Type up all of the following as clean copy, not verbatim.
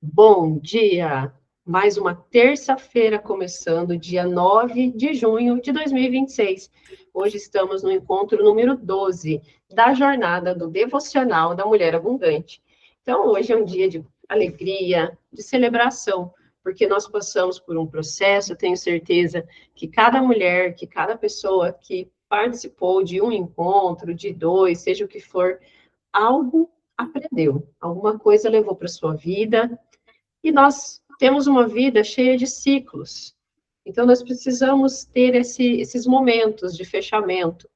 Bom dia! Mais uma terça-feira começando, dia 9 de junho de 2026. Hoje estamos no encontro número 12 da jornada do Devocional da Mulher Abundante. Então, hoje é um dia de alegria, de celebração, porque nós passamos por um processo, eu tenho certeza que cada mulher, que cada pessoa que participou de um encontro, de dois, seja o que for, algo aprendeu, alguma coisa levou para sua vida, e nós temos uma vida cheia de ciclos. Então, nós precisamos ter esses momentos de fechamento.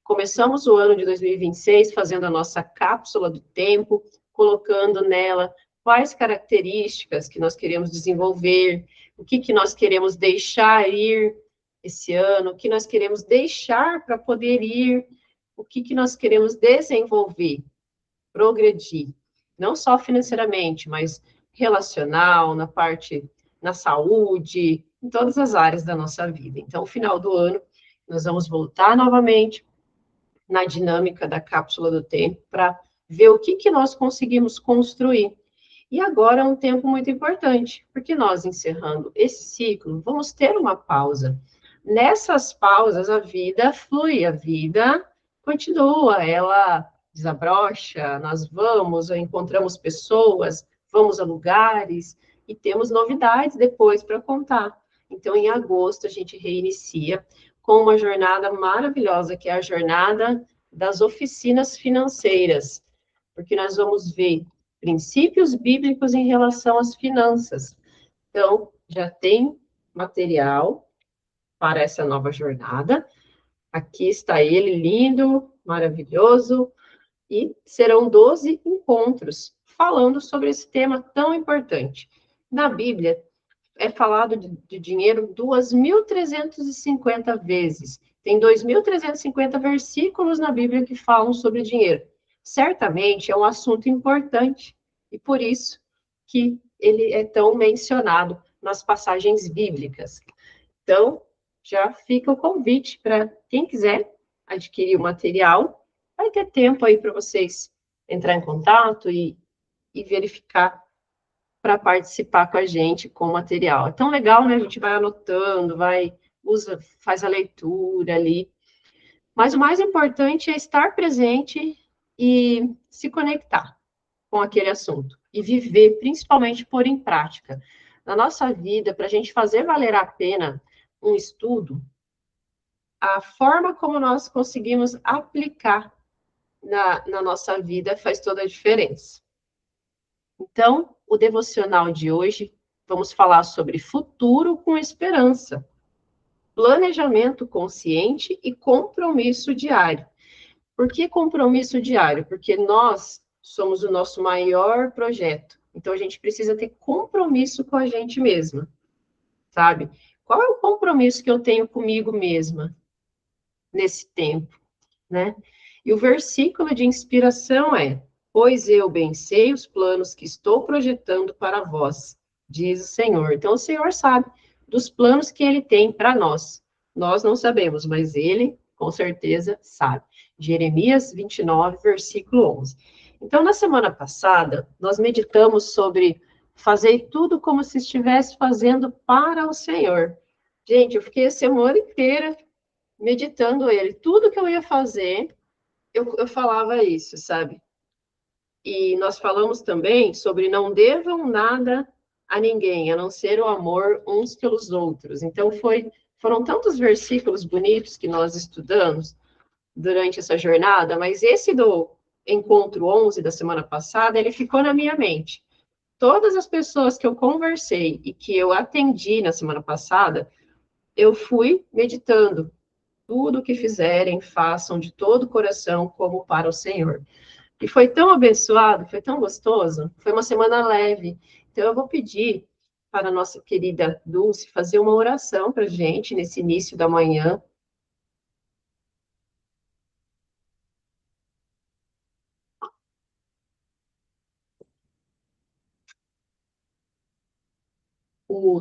Começamos o ano de 2026 fazendo a nossa cápsula do tempo, colocando nela quais características que nós queremos desenvolver, o que nós queremos deixar ir esse ano, o que nós queremos deixar para poder ir, o que nós queremos desenvolver, progredir, não só financeiramente, mas relacional, na saúde, em todas as áreas da nossa vida. Então, no final do ano, nós vamos voltar novamente na dinâmica da cápsula do tempo para ver o que nós conseguimos construir. E agora é um tempo muito importante, porque nós, encerrando esse ciclo, vamos ter uma pausa. Nessas pausas, a vida flui, a vida continua, ela desabrocha, nós vamos, encontramos pessoas, vamos a lugares e temos novidades depois para contar. Então, em agosto, a gente reinicia com uma jornada maravilhosa, que é a jornada das oficinas financeiras, porque nós vamos ver princípios bíblicos em relação às finanças. Então, já tem material para essa nova jornada. Aqui está ele, lindo, maravilhoso, e serão 12 encontros falando sobre esse tema tão importante. Na Bíblia, é falado de dinheiro 2.350 vezes. Tem 2.350 versículos na Bíblia que falam sobre dinheiro. Certamente é um assunto importante e por isso que ele é tão mencionado nas passagens bíblicas. Então, já fica o convite para quem quiser adquirir o material, vai ter tempo aí para vocês entrar em contato e verificar para participar com a gente com o material. É tão legal, né? A gente vai anotando, faz a leitura ali. Mas o mais importante é estar presente e se conectar com aquele assunto e viver, principalmente pôr em prática. Na nossa vida, para a gente fazer valer a pena um estudo, a forma como nós conseguimos aplicar na nossa vida faz toda a diferença. Então, o devocional de hoje, vamos falar sobre futuro com esperança, planejamento consciente e compromisso diário. Por que compromisso diário? Porque nós somos o nosso maior projeto. Então, a gente precisa ter compromisso com a gente mesma, sabe? Qual é o compromisso que eu tenho comigo mesma nesse tempo, né? E o versículo de inspiração é: pois eu bem sei os planos que estou projetando para vós, diz o Senhor. Então, o Senhor sabe dos planos que ele tem para nós. Nós não sabemos, mas ele, com certeza, sabe. Jeremias 29, versículo 11. Então, na semana passada, nós meditamos sobre fazer tudo como se estivesse fazendo para o Senhor. Gente, eu fiquei a semana inteira meditando ele. Tudo que eu ia fazer, eu falava isso, sabe? E nós falamos também sobre não devam nada a ninguém, a não ser o amor uns pelos outros. Então, foram tantos versículos bonitos que nós estudamos durante essa jornada, mas esse do encontro 11 da semana passada, ele ficou na minha mente. Todas as pessoas que eu conversei e que eu atendi na semana passada, eu fui meditando. Tudo o que fizerem, façam de todo o coração, como para o Senhor. E foi tão abençoado, foi tão gostoso, foi uma semana leve. Então, eu vou pedir para a nossa querida Dulce fazer uma oração para a gente nesse início da manhã.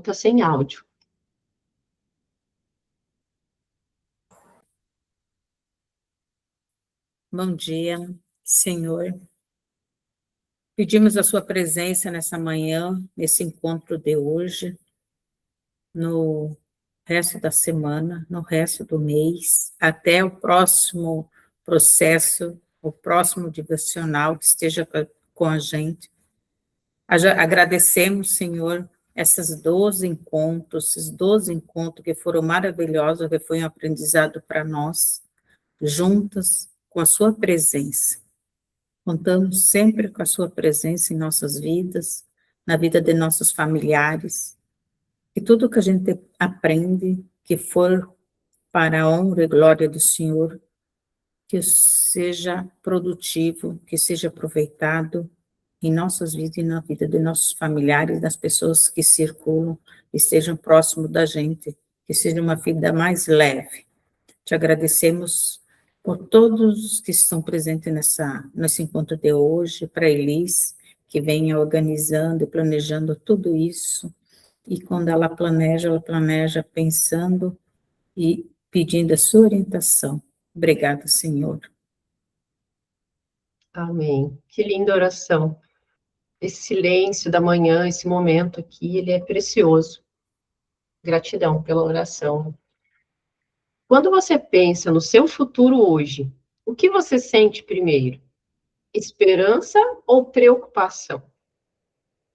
Tá sem áudio. Bom dia, Senhor. Pedimos a sua presença nessa manhã, nesse encontro de hoje, no resto da semana, no resto do mês, até o próximo processo, o próximo devocional que esteja com a gente. Agradecemos, Senhor, esses 12 encontros, esses 12 encontros que foram maravilhosos, que foi um aprendizado para nós, juntas com a sua presença. Contamos sempre com a sua presença em nossas vidas, na vida de nossos familiares, e tudo que a gente aprende, que for para a honra e glória do Senhor, que seja produtivo, que seja aproveitado em nossas vidas e na vida de nossos familiares, das pessoas que circulam, que estejam próximo da gente, que seja uma vida mais leve. Te agradecemos por todos que estão presentes nesse encontro de hoje, para a Elis, que vem organizando e planejando tudo isso, e quando ela planeja pensando e pedindo a sua orientação. Obrigada, Senhor. Amém. Que linda oração. Esse silêncio da manhã, esse momento aqui, ele é precioso. Gratidão pela oração. Quando você pensa no seu futuro hoje, o que você sente primeiro? Esperança ou preocupação?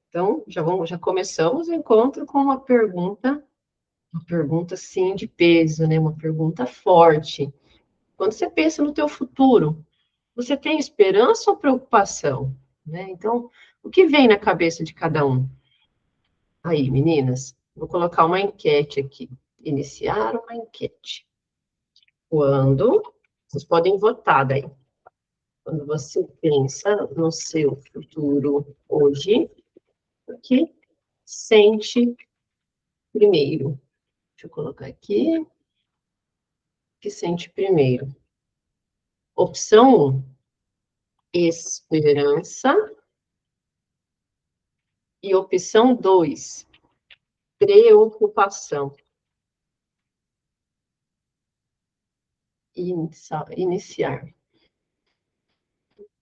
Então, já começamos o encontro com uma pergunta sim de peso, né? Uma pergunta forte. Quando você pensa no teu futuro, você tem esperança ou preocupação? Né? Então, o que vem na cabeça de cada um? Aí, meninas, vou colocar uma enquete aqui. Iniciar uma enquete. Quando, vocês podem votar daí. Quando você pensa no seu futuro hoje, o que sente primeiro? Deixa eu colocar aqui. O que sente primeiro? Opção 1, esperança. E opção 2, preocupação. Iniciar.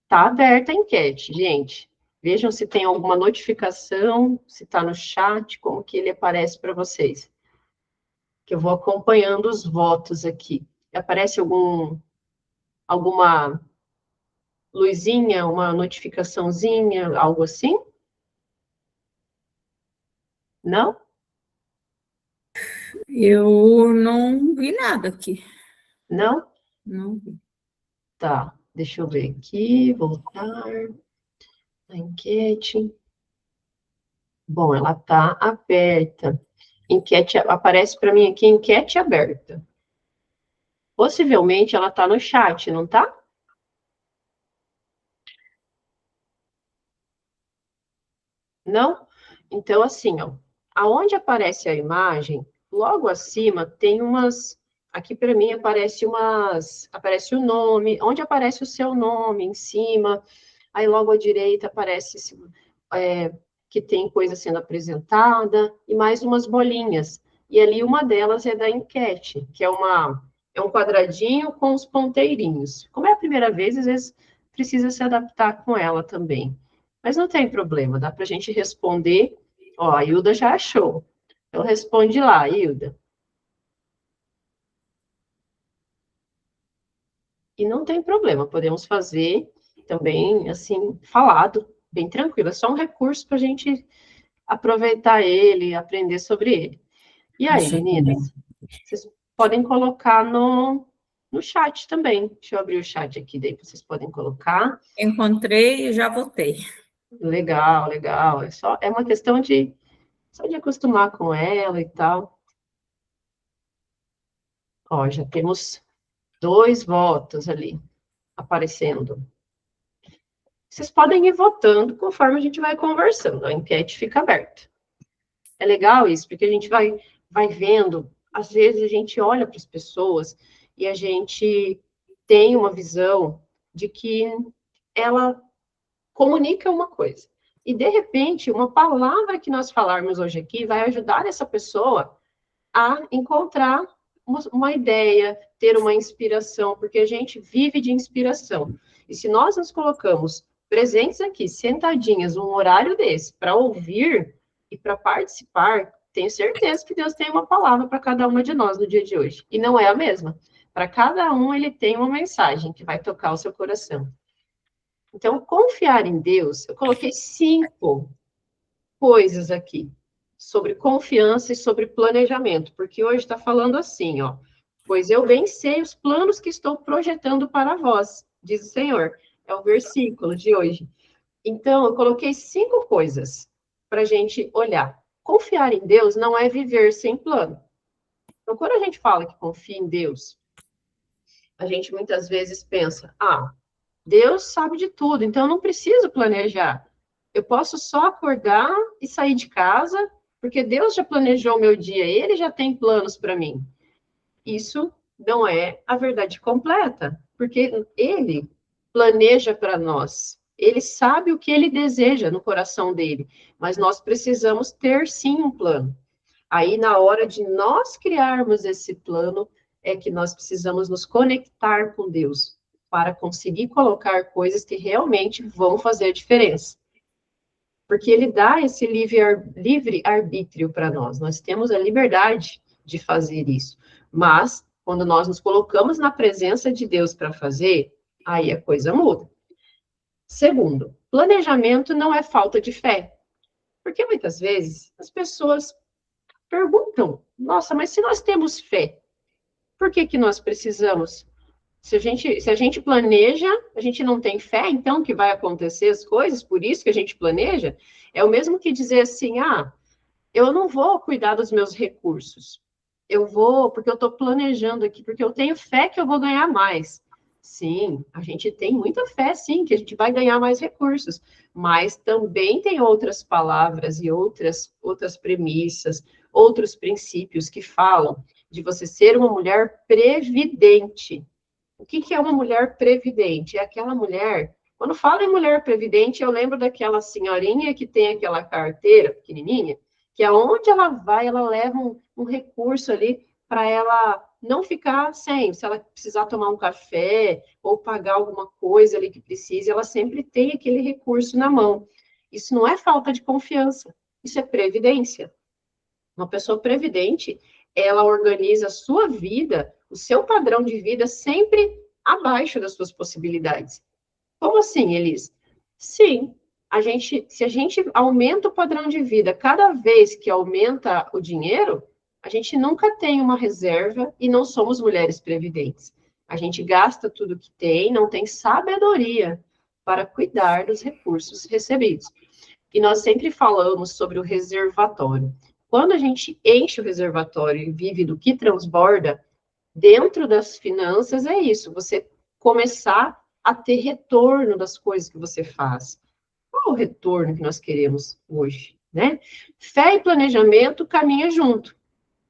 Tá aberta a enquete, gente. Vejam se tem alguma notificação, se está no chat, como que ele aparece para vocês. Que eu vou acompanhando os votos aqui. Aparece alguma luzinha, uma notificaçãozinha, algo assim? Não? Eu não vi nada aqui. Não? Não vi. Tá, deixa eu ver aqui, voltar. A enquete. Bom, ela está aberta. Enquete, aparece para mim aqui, enquete aberta. Possivelmente ela está no chat, não está? Não? Então, assim, ó, aonde aparece a imagem, logo acima tem umas. Aqui para mim aparece o nome, onde aparece o seu nome em cima, aí logo à direita aparece que tem coisa sendo apresentada, e mais umas bolinhas. E ali uma delas é da enquete, que é um quadradinho com os ponteirinhos. Como é a primeira vez, às vezes precisa se adaptar com ela também. Mas não tem problema, dá para a gente responder. Ó, a Hilda já achou. Então responde lá, Hilda. E não tem problema, podemos fazer também, assim, falado, bem tranquilo. É só um recurso para a gente aproveitar ele, aprender sobre ele. E aí, meninas? Vocês podem colocar no chat também. Deixa eu abrir o chat aqui, daí vocês podem colocar. Encontrei e já votei. Legal, legal. É uma questão só de acostumar com ela e tal. Ó, já temos 2 votos ali aparecendo. Vocês podem ir votando conforme a gente vai conversando. A enquete fica aberta. É legal isso, porque a gente vai vendo. Às vezes a gente olha para as pessoas e a gente tem uma visão de que ela comunica uma coisa. E, de repente, uma palavra que nós falarmos hoje aqui vai ajudar essa pessoa a encontrar uma ideia, ter uma inspiração, porque a gente vive de inspiração. E se nós nos colocamos presentes aqui, sentadinhas, um horário desse, para ouvir e para participar, tenho certeza que Deus tem uma palavra para cada uma de nós no dia de hoje. E não é a mesma. Para cada um, ele tem uma mensagem que vai tocar o seu coração. Então, confiar em Deus, eu coloquei 5 coisas aqui sobre confiança e sobre planejamento, porque hoje está falando assim, ó. Pois eu bem sei os planos que estou projetando para vós, diz o Senhor. É o versículo de hoje. Então, eu coloquei 5 coisas para a gente olhar. Confiar em Deus não é viver sem plano. Então, quando a gente fala que confia em Deus, a gente muitas vezes pensa, Deus sabe de tudo, então eu não preciso planejar. Eu posso só acordar e sair de casa, porque Deus já planejou o meu dia, Ele já tem planos para mim. Isso não é a verdade completa, porque Ele planeja para nós. Ele sabe o que Ele deseja no coração dele, mas nós precisamos ter sim um plano. Aí, na hora de nós criarmos esse plano, é que nós precisamos nos conectar com Deus para conseguir colocar coisas que realmente vão fazer diferença. Porque Ele dá esse livre arbítrio para nós. Nós temos a liberdade de fazer isso. Mas, quando nós nos colocamos na presença de Deus para fazer, aí a coisa muda. Segundo, planejamento não é falta de fé. Porque muitas vezes as pessoas perguntam: nossa, mas se nós temos fé, por que que nós precisamos? Se a gente planeja, a gente não tem fé, então, que vai acontecer as coisas, por isso que a gente planeja, é o mesmo que dizer assim, eu não vou cuidar dos meus recursos, eu vou, porque eu estou planejando aqui, porque eu tenho fé que eu vou ganhar mais. Sim, a gente tem muita fé, sim, que a gente vai ganhar mais recursos, mas também tem outras palavras e outras premissas, outros princípios que falam de você ser uma mulher previdente. O que é uma mulher previdente? É aquela mulher. Quando falo em mulher previdente, eu lembro daquela senhorinha que tem aquela carteira pequenininha, que aonde ela vai, ela leva um recurso ali para ela não ficar sem. Se ela precisar tomar um café ou pagar alguma coisa ali que precise, ela sempre tem aquele recurso na mão. Isso não é falta de confiança, isso é previdência. Uma pessoa previdente, ela organiza a sua vida, o seu padrão de vida sempre abaixo das suas possibilidades. Como assim, Elis? Sim, se a gente aumenta o padrão de vida cada vez que aumenta o dinheiro, a gente nunca tem uma reserva e não somos mulheres previdentes. A gente gasta tudo que tem, não tem sabedoria para cuidar dos recursos recebidos. E nós sempre falamos sobre o reservatório. Quando a gente enche o reservatório e vive do que transborda, dentro das finanças é isso, você começar a ter retorno das coisas que você faz. Qual é o retorno que nós queremos hoje, né? Fé e planejamento caminham junto.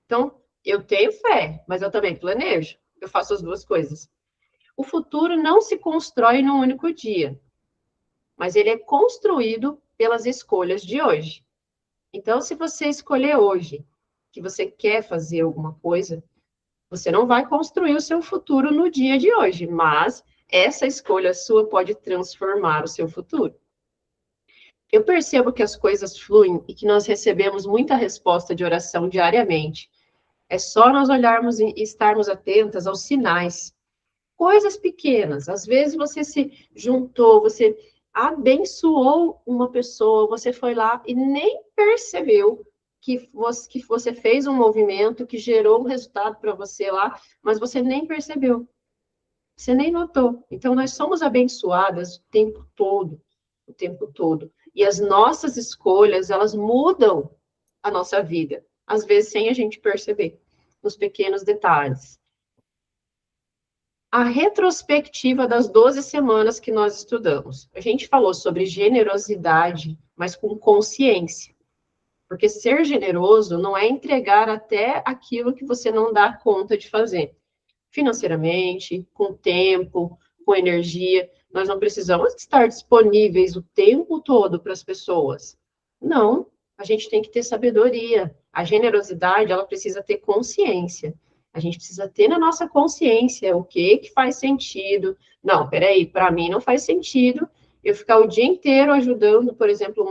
Então, eu tenho fé, mas eu também planejo. Eu faço as duas coisas. O futuro não se constrói num único dia, mas ele é construído pelas escolhas de hoje. Então, se você escolher hoje que você quer fazer alguma coisa, você não vai construir o seu futuro no dia de hoje, mas essa escolha sua pode transformar o seu futuro. Eu percebo que as coisas fluem e que nós recebemos muita resposta de oração diariamente. É só nós olharmos e estarmos atentas aos sinais. Coisas pequenas. Às vezes você se juntou, você abençoou uma pessoa, você foi lá e nem percebeu que você fez um movimento que gerou um resultado para você lá, mas você nem percebeu. Você nem notou. Então, nós somos abençoadas o tempo todo, o tempo todo. E as nossas escolhas, elas mudam a nossa vida, às vezes sem a gente perceber, nos pequenos detalhes. A retrospectiva das 12 semanas que nós estudamos. A gente falou sobre generosidade, mas com consciência. Porque ser generoso não é entregar até aquilo que você não dá conta de fazer. Financeiramente, com tempo, com energia. Nós não precisamos estar disponíveis o tempo todo para as pessoas. Não, a gente tem que ter sabedoria. A generosidade, ela precisa ter consciência. A gente precisa ter na nossa consciência o que faz sentido. Não, peraí, para mim não faz sentido eu ficar o dia inteiro ajudando, por exemplo,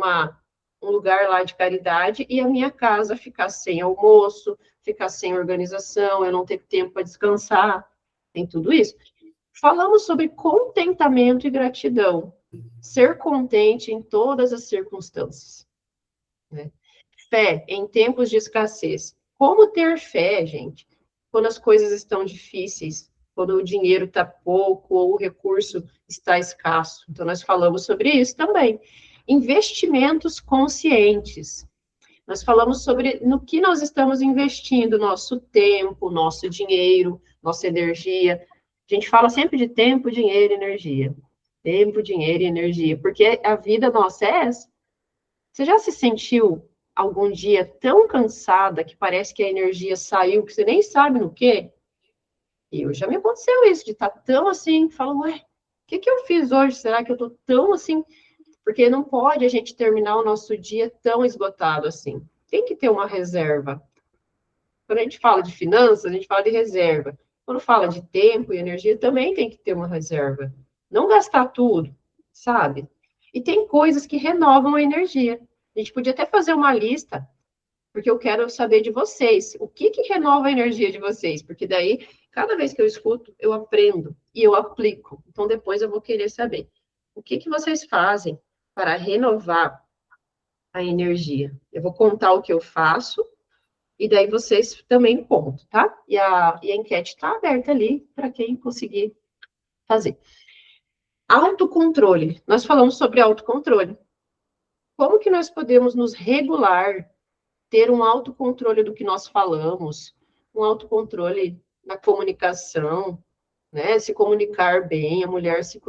um lugar lá de caridade e a minha casa ficar sem almoço, ficar sem organização, eu não ter tempo para descansar, tem tudo isso. Falamos sobre contentamento e gratidão. Ser contente em todas as circunstâncias. Né? Fé em tempos de escassez. Como ter fé, gente, quando as coisas estão difíceis, quando o dinheiro está pouco ou o recurso está escasso. Então, nós falamos sobre isso também. Investimentos conscientes. Nós falamos sobre no que nós estamos investindo, nosso tempo, nosso dinheiro, nossa energia. A gente fala sempre de tempo, dinheiro e energia. Tempo, dinheiro e energia, porque a vida nossa é essa. Você já se sentiu algum dia tão cansada que parece que a energia saiu, que você nem sabe no quê? E já me aconteceu isso, de estar tão assim, falo, ué, o que eu fiz hoje? Será que eu tô tão assim? Porque não pode a gente terminar o nosso dia tão esgotado assim. Tem que ter uma reserva. Quando a gente fala de finanças, a gente fala de reserva. Quando fala de tempo e energia, também tem que ter uma reserva. Não gastar tudo, sabe? E tem coisas que renovam a energia. A gente podia até fazer uma lista, porque eu quero saber de vocês. O que renova a energia de vocês? Porque daí, cada vez que eu escuto, eu aprendo e eu aplico. Então, depois eu vou querer saber. O que vocês fazem para renovar a energia? Eu vou contar o que eu faço e daí vocês também contam, tá? E a enquete está aberta ali para quem conseguir fazer. Autocontrole. Nós falamos sobre autocontrole. Como que nós podemos nos regular, ter um autocontrole do que nós falamos, um autocontrole na comunicação, né? Se comunicar bem, a mulher se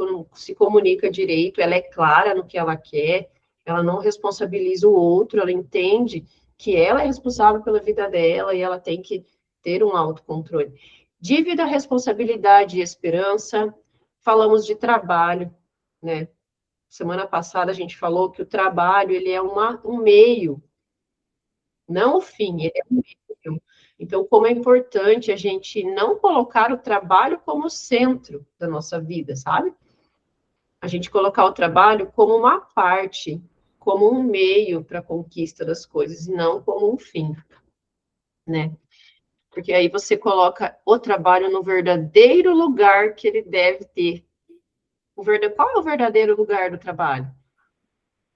comunica direito, ela é clara no que ela quer, ela não responsabiliza o outro, ela entende que ela é responsável pela vida dela e ela tem que ter um autocontrole. Dívida, responsabilidade e esperança. Falamos de trabalho, né? Semana passada a gente falou que o trabalho, ele é um meio, não o fim, ele é um meio. Então, como é importante a gente não colocar o trabalho como centro da nossa vida, sabe? A gente colocar o trabalho como uma parte, como um meio para a conquista das coisas, e não como um fim, né? Porque aí você coloca o trabalho no verdadeiro lugar que ele deve ter. Qual é o verdadeiro lugar do trabalho?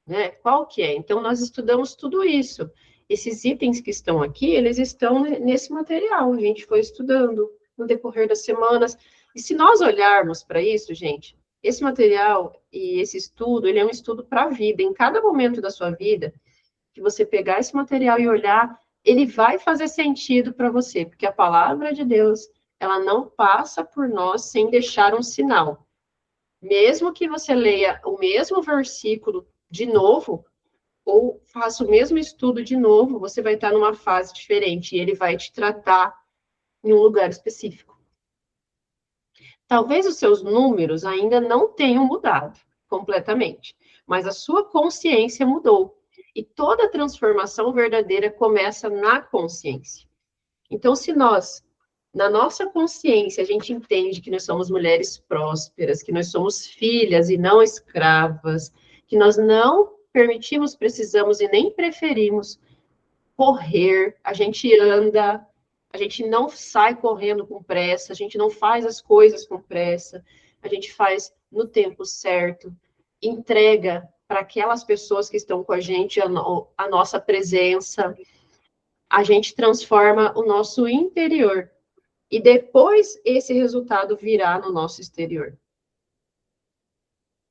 Né? Qual que é? Então, nós estudamos tudo isso. Esses itens que estão aqui, eles estão nesse material. A gente foi estudando no decorrer das semanas. E se nós olharmos para isso, gente, esse material e esse estudo, ele é um estudo para a vida. Em cada momento da sua vida, que você pegar esse material e olhar, ele vai fazer sentido para você, porque a palavra de Deus, ela não passa por nós sem deixar um sinal. Mesmo que você leia o mesmo versículo de novo, ou faça o mesmo estudo de novo, você vai estar numa fase diferente e ele vai te tratar em um lugar específico. Talvez os seus números ainda não tenham mudado completamente, mas a sua consciência mudou. E toda transformação verdadeira começa na consciência. Então, se nós, na nossa consciência, a gente entende que nós somos mulheres prósperas, que nós somos filhas e não escravas, que nós não permitimos, precisamos e nem preferimos correr, a gente anda, a gente não sai correndo com pressa, a gente não faz as coisas com pressa, a gente faz no tempo certo, entrega para aquelas pessoas que estão com a gente a nossa presença, a gente transforma o nosso interior. E depois esse resultado virá no nosso exterior.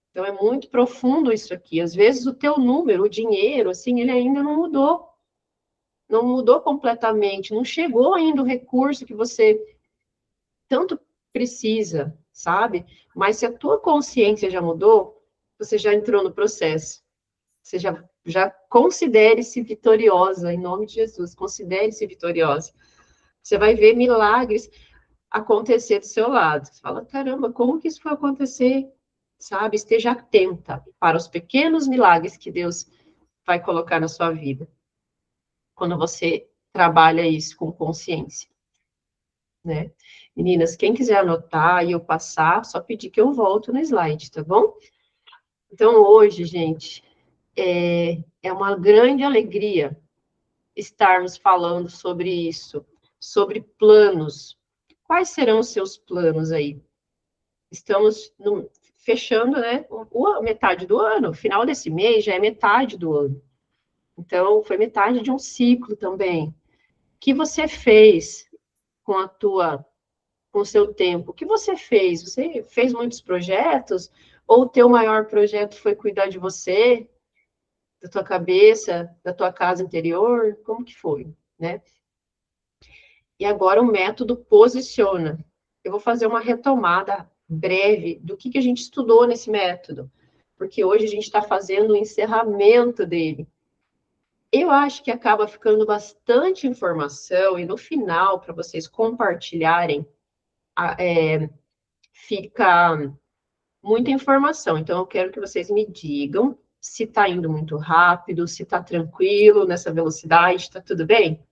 Então é muito profundo isso aqui. Às vezes o teu número, o dinheiro, assim, ele ainda não mudou. Não mudou completamente, não chegou ainda o recurso que você tanto precisa, sabe? Mas se a tua consciência já mudou, você já entrou no processo. Você já considere-se vitoriosa, em nome de Jesus, considere-se vitoriosa. Você vai ver milagres acontecer do seu lado. Você fala, caramba, como que isso foi acontecer? Sabe? Esteja atenta para os pequenos milagres que Deus vai colocar na sua vida. Quando você trabalha isso com consciência, né? Meninas, quem quiser anotar e eu passar, só pedir que eu volto no slide, tá bom? Então, hoje, gente, é uma grande alegria estarmos falando sobre isso, sobre planos. Quais serão os seus planos aí? Estamos fechando, né, a metade do ano, final desse mês já é metade do ano. Então, foi metade de um ciclo também. O que você fez com com o seu tempo? O que você fez? Você fez muitos projetos? Ou o teu maior projeto foi cuidar de você, da tua cabeça, da tua casa interior? Como que foi, né? E agora o método posiciona. Eu vou fazer uma retomada breve do que a gente estudou nesse método, porque hoje a gente está fazendo o encerramento dele. Eu acho que acaba ficando bastante informação, e no final, para vocês compartilharem, fica muita informação. Então, eu quero que vocês me digam se está indo muito rápido, se está tranquilo nessa velocidade, está tudo bem?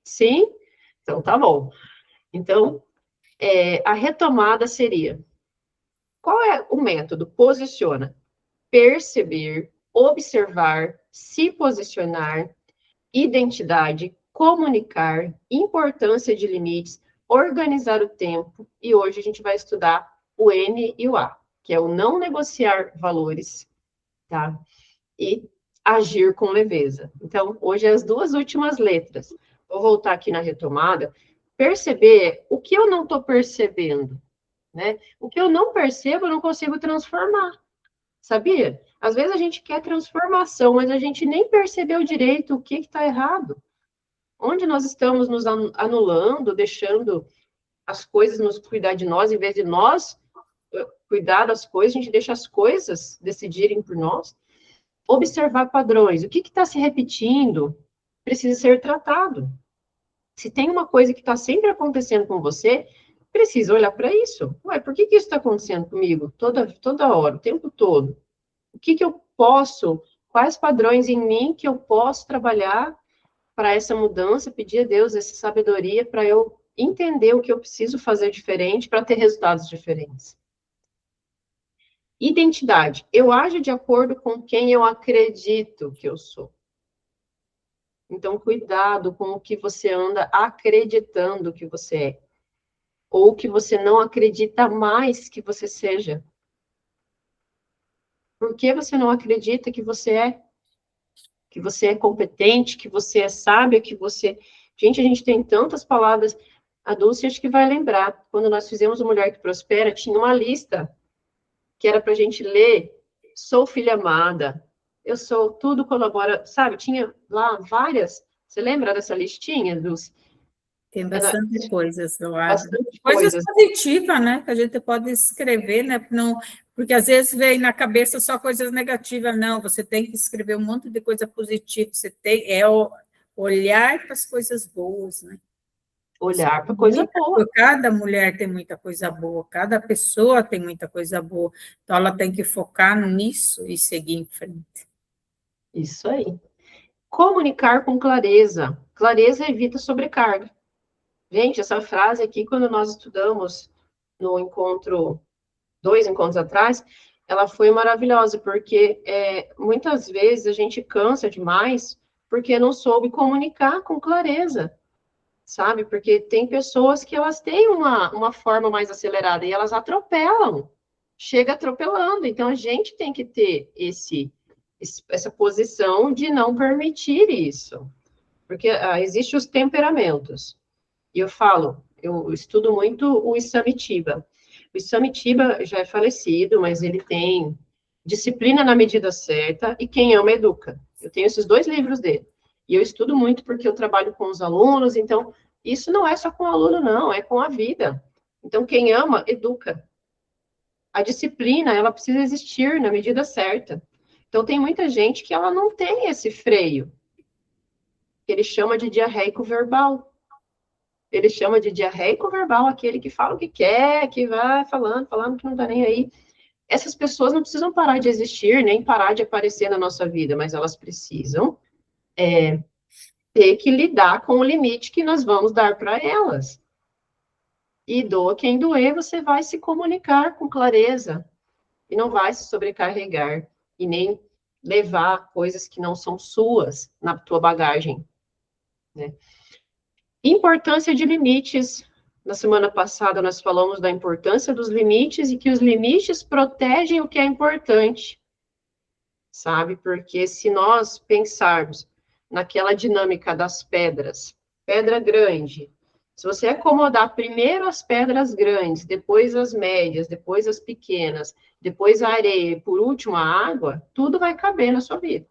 Sim? Então, tá bom. Então, a retomada seria: qual é o método? Posiciona. Perceber, observar, se posicionar, identidade, comunicar, importância de limites, organizar o tempo, e hoje a gente vai estudar o N e o A, que é o não negociar valores, tá? E agir com leveza. Então, hoje as duas últimas letras. Vou voltar aqui na retomada. Perceber o que eu não estou percebendo, né? O que eu não percebo, eu não consigo transformar, sabia? Às vezes a gente quer transformação, mas a gente nem percebeu direito o que está errado. Onde nós estamos nos anulando, deixando as coisas nos cuidar de nós, em vez de nós cuidar das coisas, a gente deixa as coisas decidirem por nós. Observar padrões. O que está se repetindo precisa ser tratado. Se tem uma coisa que está sempre acontecendo com você, precisa olhar para isso. Ué, por que isso está acontecendo comigo toda hora, o tempo todo? O que eu posso, quais padrões em mim que eu posso trabalhar para essa mudança, pedir a Deus essa sabedoria para eu entender o que eu preciso fazer diferente para ter resultados diferentes. Identidade. Eu ajo de acordo com quem eu acredito que eu sou. Então, cuidado com o que você anda acreditando que você é, ou que você não acredita mais que você seja. Por que você não acredita que você é? Que você é competente, que você é sábia, que você... Gente, a gente tem tantas palavras. A Dulce acho que vai lembrar. Quando nós fizemos o Mulher que Prospera, tinha uma lista que era para a gente ler. Sou filha amada. Eu sou, tudo colabora. Sabe, tinha lá várias. Você lembra dessa listinha, Dulce? Tem bastante coisas, eu acho. Bastante Coisas coisas. positivas, né? Que a gente pode escrever, né? Não, porque às vezes vem na cabeça só coisas negativas. Não, você tem que escrever um monte de coisa positiva. Você tem olhar para as coisas boas, né? Olhar para coisa boa. Cada mulher tem muita coisa boa, cada pessoa tem muita coisa boa. Então, ela tem que focar nisso e seguir em frente. Isso aí. Comunicar com clareza. Clareza evita sobrecarga. Gente, essa frase aqui, quando nós estudamos no encontro, 2 encontros atrás, ela foi maravilhosa, porque muitas vezes a gente cansa demais porque não soube comunicar com clareza, sabe? Porque tem pessoas que elas têm uma forma mais acelerada e elas atropelam, chega atropelando. Então, a gente tem que ter essa posição de não permitir isso, porque existem os temperamentos. E eu falo, eu estudo muito o Isamitiba. O Isamitiba já é falecido, mas ele tem Disciplina na Medida Certa e Quem Ama Educa. Eu tenho esses 2 livros dele. E eu estudo muito porque eu trabalho com os alunos, então isso não é só com o aluno, não, é com a vida. Então, quem ama, educa. A disciplina, ela precisa existir na medida certa. Então, tem muita gente que ela não tem esse freio, que ele chama de diarreico verbal. Ele chama de diarreico verbal aquele que fala o que quer, que vai falando que não tá nem aí. Essas pessoas não precisam parar de existir, nem parar de aparecer na nossa vida, mas elas precisam ter que lidar com o limite que nós vamos dar para elas. E doa quem doer, você vai se comunicar com clareza. E não vai se sobrecarregar e nem levar coisas que não são suas na tua bagagem, né? Importância de limites. Na semana passada nós falamos da importância dos limites e que os limites protegem o que é importante, sabe? Porque se nós pensarmos naquela dinâmica das pedras, pedra grande, se você acomodar primeiro as pedras grandes, depois as médias, depois as pequenas, depois a areia e por último a água, tudo vai caber na sua vida.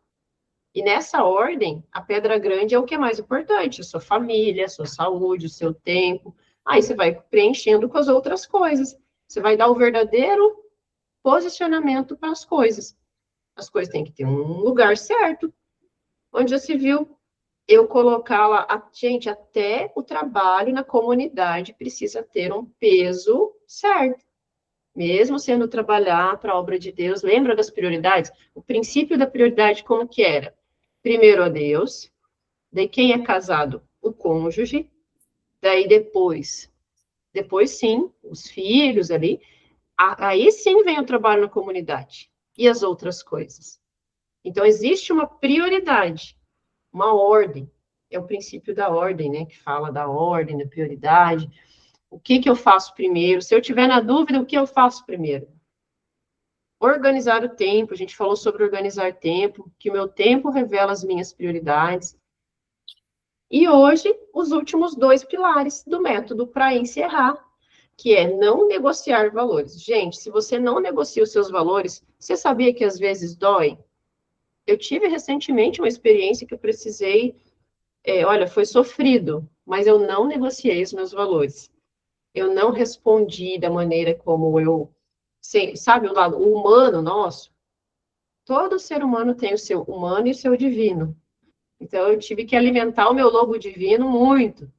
E nessa ordem, a pedra grande é o que é mais importante, a sua família, a sua saúde, o seu tempo. Aí você vai preenchendo com as outras coisas. Você vai dar o verdadeiro posicionamento para as coisas. As coisas têm que ter um lugar certo. Onde já se viu eu colocar lá, gente, até o trabalho na comunidade precisa ter um peso certo. Mesmo sendo trabalhar para a obra de Deus, lembra das prioridades? O princípio da prioridade como que era? Primeiro a Deus, daí quem é casado? O cônjuge, daí depois sim, os filhos ali, aí sim vem o trabalho na comunidade e as outras coisas. Então, existe uma prioridade, uma ordem, é o princípio da ordem, né, que fala da ordem, da prioridade, o que eu faço primeiro, se eu tiver na dúvida, o que eu faço primeiro? Organizar o tempo, a gente falou sobre organizar tempo, que o meu tempo revela as minhas prioridades. E hoje, os últimos 2 pilares do método para encerrar, que é não negociar valores. Gente, se você não negocia os seus valores, você sabia que às vezes dói? Eu tive recentemente uma experiência que eu precisei, olha, foi sofrido, mas eu não negociei os meus valores. Eu não respondi da maneira como eu, sabe, o lado humano nosso? Todo ser humano tem o seu humano e o seu divino. Então, eu tive que alimentar o meu lobo divino muito,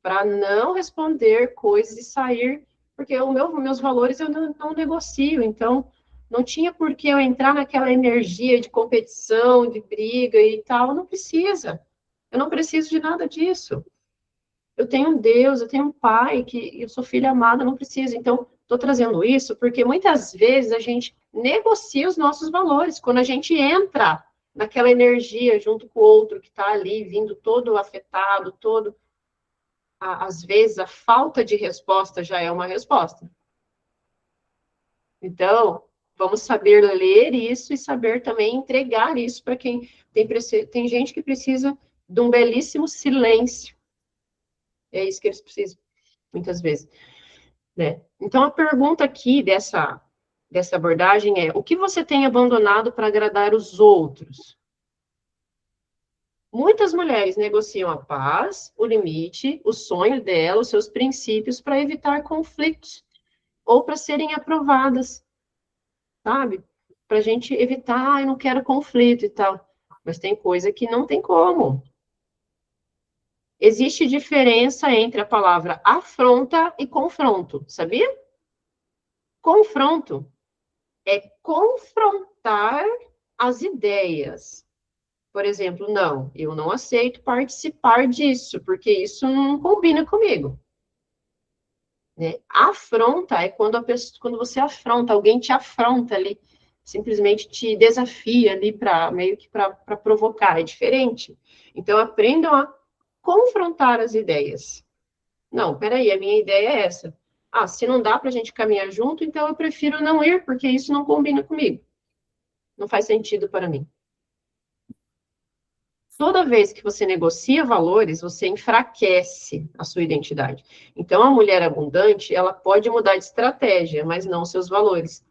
para não responder coisas e sair, porque meus valores eu não negocio, então não tinha por que eu entrar naquela energia de competição, de briga e tal, não precisa. Eu não preciso de nada disso. Eu tenho um Deus, eu tenho um Pai, que eu sou filha amada, não preciso. Então, estou trazendo isso porque muitas vezes a gente negocia os nossos valores. Quando a gente entra naquela energia junto com o outro que está ali, vindo todo afetado, todo. Às vezes, a falta de resposta já é uma resposta. Então, vamos saber ler isso e saber também entregar isso para quem tem gente que precisa de um belíssimo silêncio. É isso que eles precisam, muitas vezes, né? Então, a pergunta aqui dessa abordagem é: o que você tem abandonado para agradar os outros? Muitas mulheres negociam a paz, o limite, o sonho dela, os seus princípios para evitar conflitos ou para serem aprovadas, sabe? Para a gente evitar, eu não quero conflito e tal. Mas tem coisa que não tem como. Existe diferença entre a palavra afronta e confronto, sabia? Confronto é confrontar as ideias. Por exemplo, não, eu não aceito participar disso, porque isso não combina comigo. Né? Afronta é quando você afronta, alguém te afronta ali, simplesmente te desafia ali para meio que para provocar, é diferente. Então, aprendam a confrontar as ideias. Não, peraí, a minha ideia é essa. Ah, se não dá para a gente caminhar junto, então eu prefiro não ir, porque isso não combina comigo. Não faz sentido para mim. Toda vez que você negocia valores, você enfraquece a sua identidade. Então, a mulher abundante, ela pode mudar de estratégia, mas não seus valores.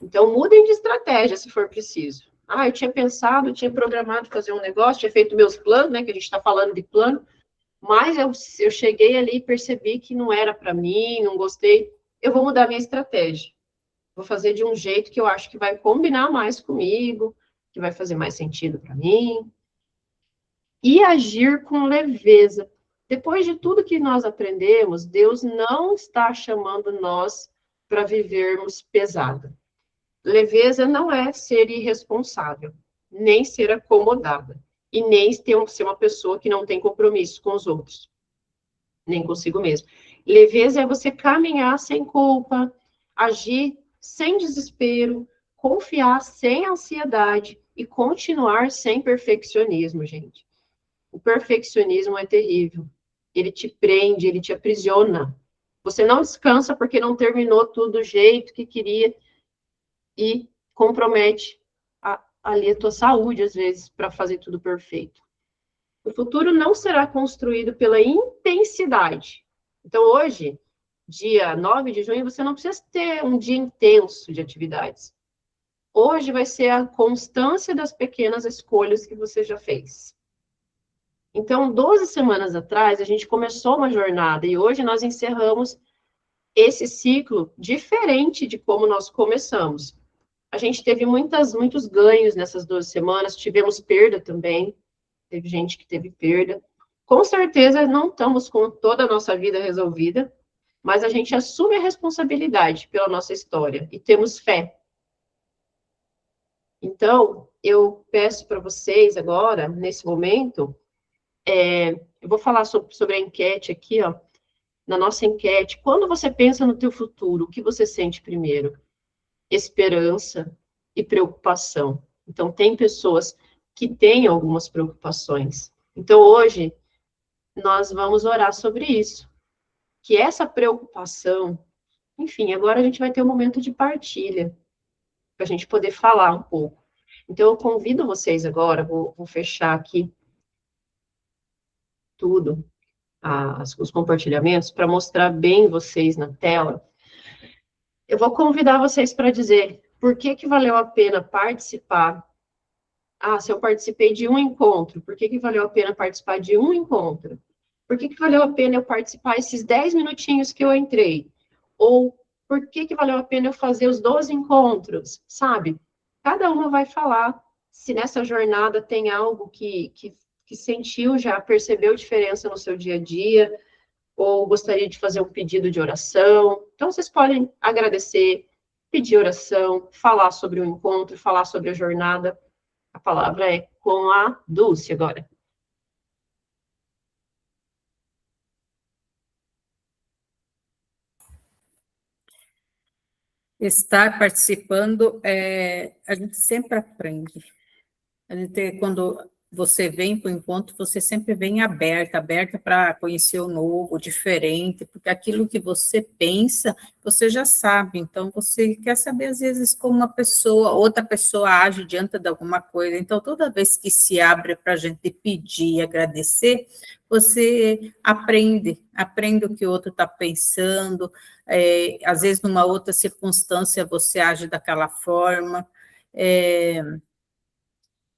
Então, mudem de estratégia se for preciso. Ah, eu tinha pensado, eu tinha programado fazer um negócio, tinha feito meus planos, né, que a gente está falando de plano, mas eu cheguei ali e percebi que não era para mim, não gostei. Eu vou mudar minha estratégia. Vou fazer de um jeito que eu acho que vai combinar mais comigo, que vai fazer mais sentido para mim. E agir com leveza. Depois de tudo que nós aprendemos, Deus não está chamando nós para vivermos pesado. Leveza não é ser irresponsável, nem ser acomodada, e nem ser uma pessoa que não tem compromisso com os outros, nem consigo mesmo. Leveza é você caminhar sem culpa, agir sem desespero, confiar sem ansiedade e continuar sem perfeccionismo, gente. O perfeccionismo é terrível. Ele te prende, ele te aprisiona. Você não descansa porque não terminou tudo do jeito que queria e compromete ali a tua saúde, às vezes, para fazer tudo perfeito. O futuro não será construído pela intensidade. Então, hoje, dia 9 de junho, você não precisa ter um dia intenso de atividades. Hoje vai ser a constância das pequenas escolhas que você já fez. Então, 12 semanas atrás, a gente começou uma jornada e hoje nós encerramos esse ciclo diferente de como nós começamos. A gente teve muitos ganhos nessas 12 semanas, tivemos perda também, teve gente que teve perda. Com certeza não estamos com toda a nossa vida resolvida, mas a gente assume a responsabilidade pela nossa história e temos fé. Então, eu peço para vocês agora, nesse momento, eu vou falar sobre a enquete aqui, ó, na nossa enquete. Quando você pensa no teu futuro, o que você sente primeiro? Esperança e preocupação. Então, tem pessoas que têm algumas preocupações. Então, hoje, nós vamos orar sobre isso. Que essa preocupação, enfim, agora a gente vai ter um momento de partilha, para a gente poder falar um pouco. Então, eu convido vocês agora, vou fechar aqui tudo, os compartilhamentos, para mostrar bem vocês na tela. Eu vou convidar vocês para dizer por que valeu a pena participar. Ah, se eu participei de um encontro, por que valeu a pena participar de um encontro? Por que valeu a pena eu participar esses 10 minutinhos que eu entrei? Ou por que valeu a pena eu fazer os 12 encontros? Sabe? Cada uma vai falar se nessa jornada tem algo que sentiu, já percebeu diferença no seu dia a dia, ou gostaria de fazer um pedido de oração. Então, vocês podem agradecer, pedir oração, falar sobre o encontro, falar sobre a jornada. A palavra é com a Dulce agora. Estar participando, a gente sempre aprende. A gente, quando você vem para o encontro, você sempre vem aberta para conhecer o novo, o diferente, porque aquilo que você pensa, você já sabe. Então, você quer saber, às vezes, como outra pessoa age diante de alguma coisa. Então, toda vez que se abre para a gente pedir e agradecer, você aprende o que o outro está pensando. Às vezes, numa outra circunstância, você age daquela forma.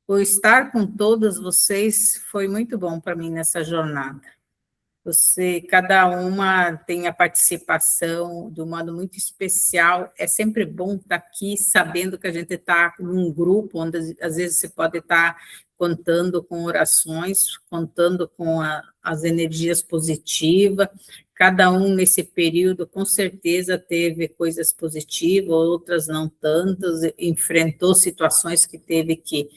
O estar com todas vocês foi muito bom para mim nessa jornada. Cada uma tem a participação de um modo muito especial. É sempre bom estar aqui sabendo que a gente está num grupo onde às vezes você pode estar contando com orações, contando com as energias positivas. Cada um nesse período com certeza teve coisas positivas, outras não tantas, enfrentou situações que teve que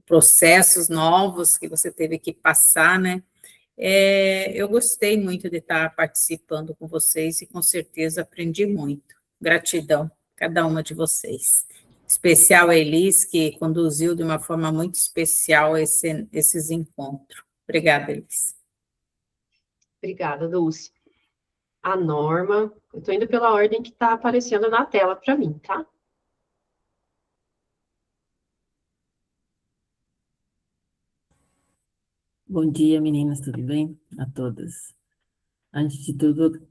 processos novos que você teve que passar, né? Eu gostei muito de estar participando com vocês e com certeza aprendi muito. Gratidão, cada uma de vocês. Especial a Elis, que conduziu de uma forma muito especial esses encontros. Obrigada, Elis. Obrigada, Dulce. A Norma, eu estou indo pela ordem que está aparecendo na tela para mim, tá? Bom dia, meninas, tudo bem? A todas. Antes de tudo,